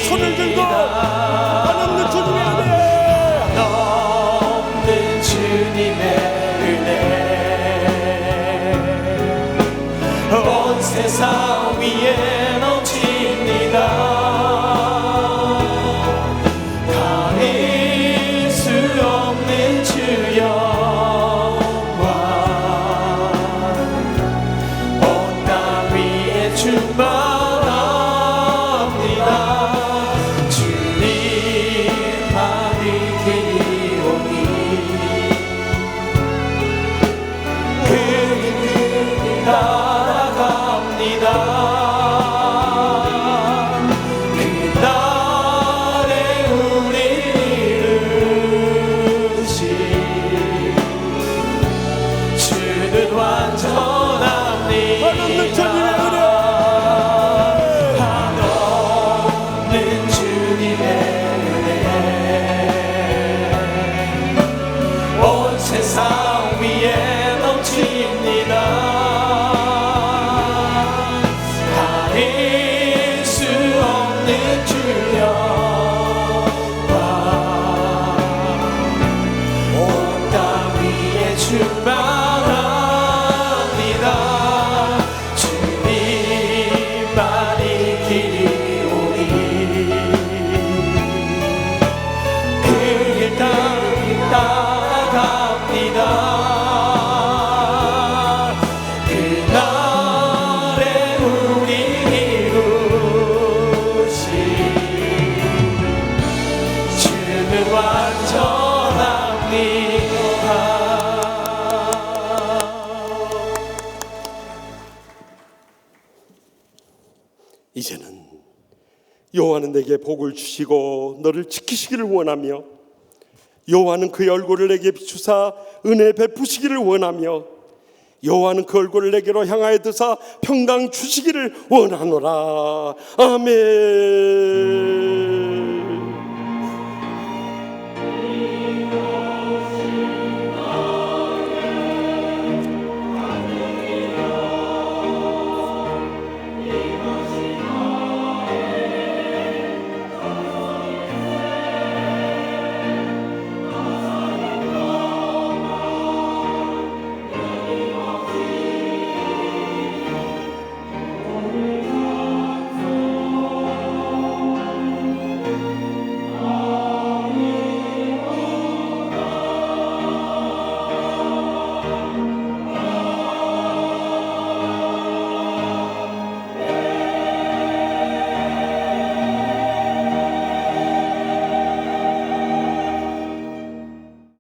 손을 들고 한없는 주님의 은혜, 한없는 주님의 은혜 온 세상 위에 넘칩니다. 가릴 수 없는 주 영광 온 땅 위에 충만합니다. 주님만이 길이 오니 그 길 따라갑니다. 이제는 여호와는 내게 복을 주시고 너를 지키시기를 원하며 여호와는 그의 얼굴을 내게 비추사 은혜 베푸시기를 원하며 여호와는 그 얼굴을 내게로 향하여 드사 평강 주시기를 원하노라. 아멘.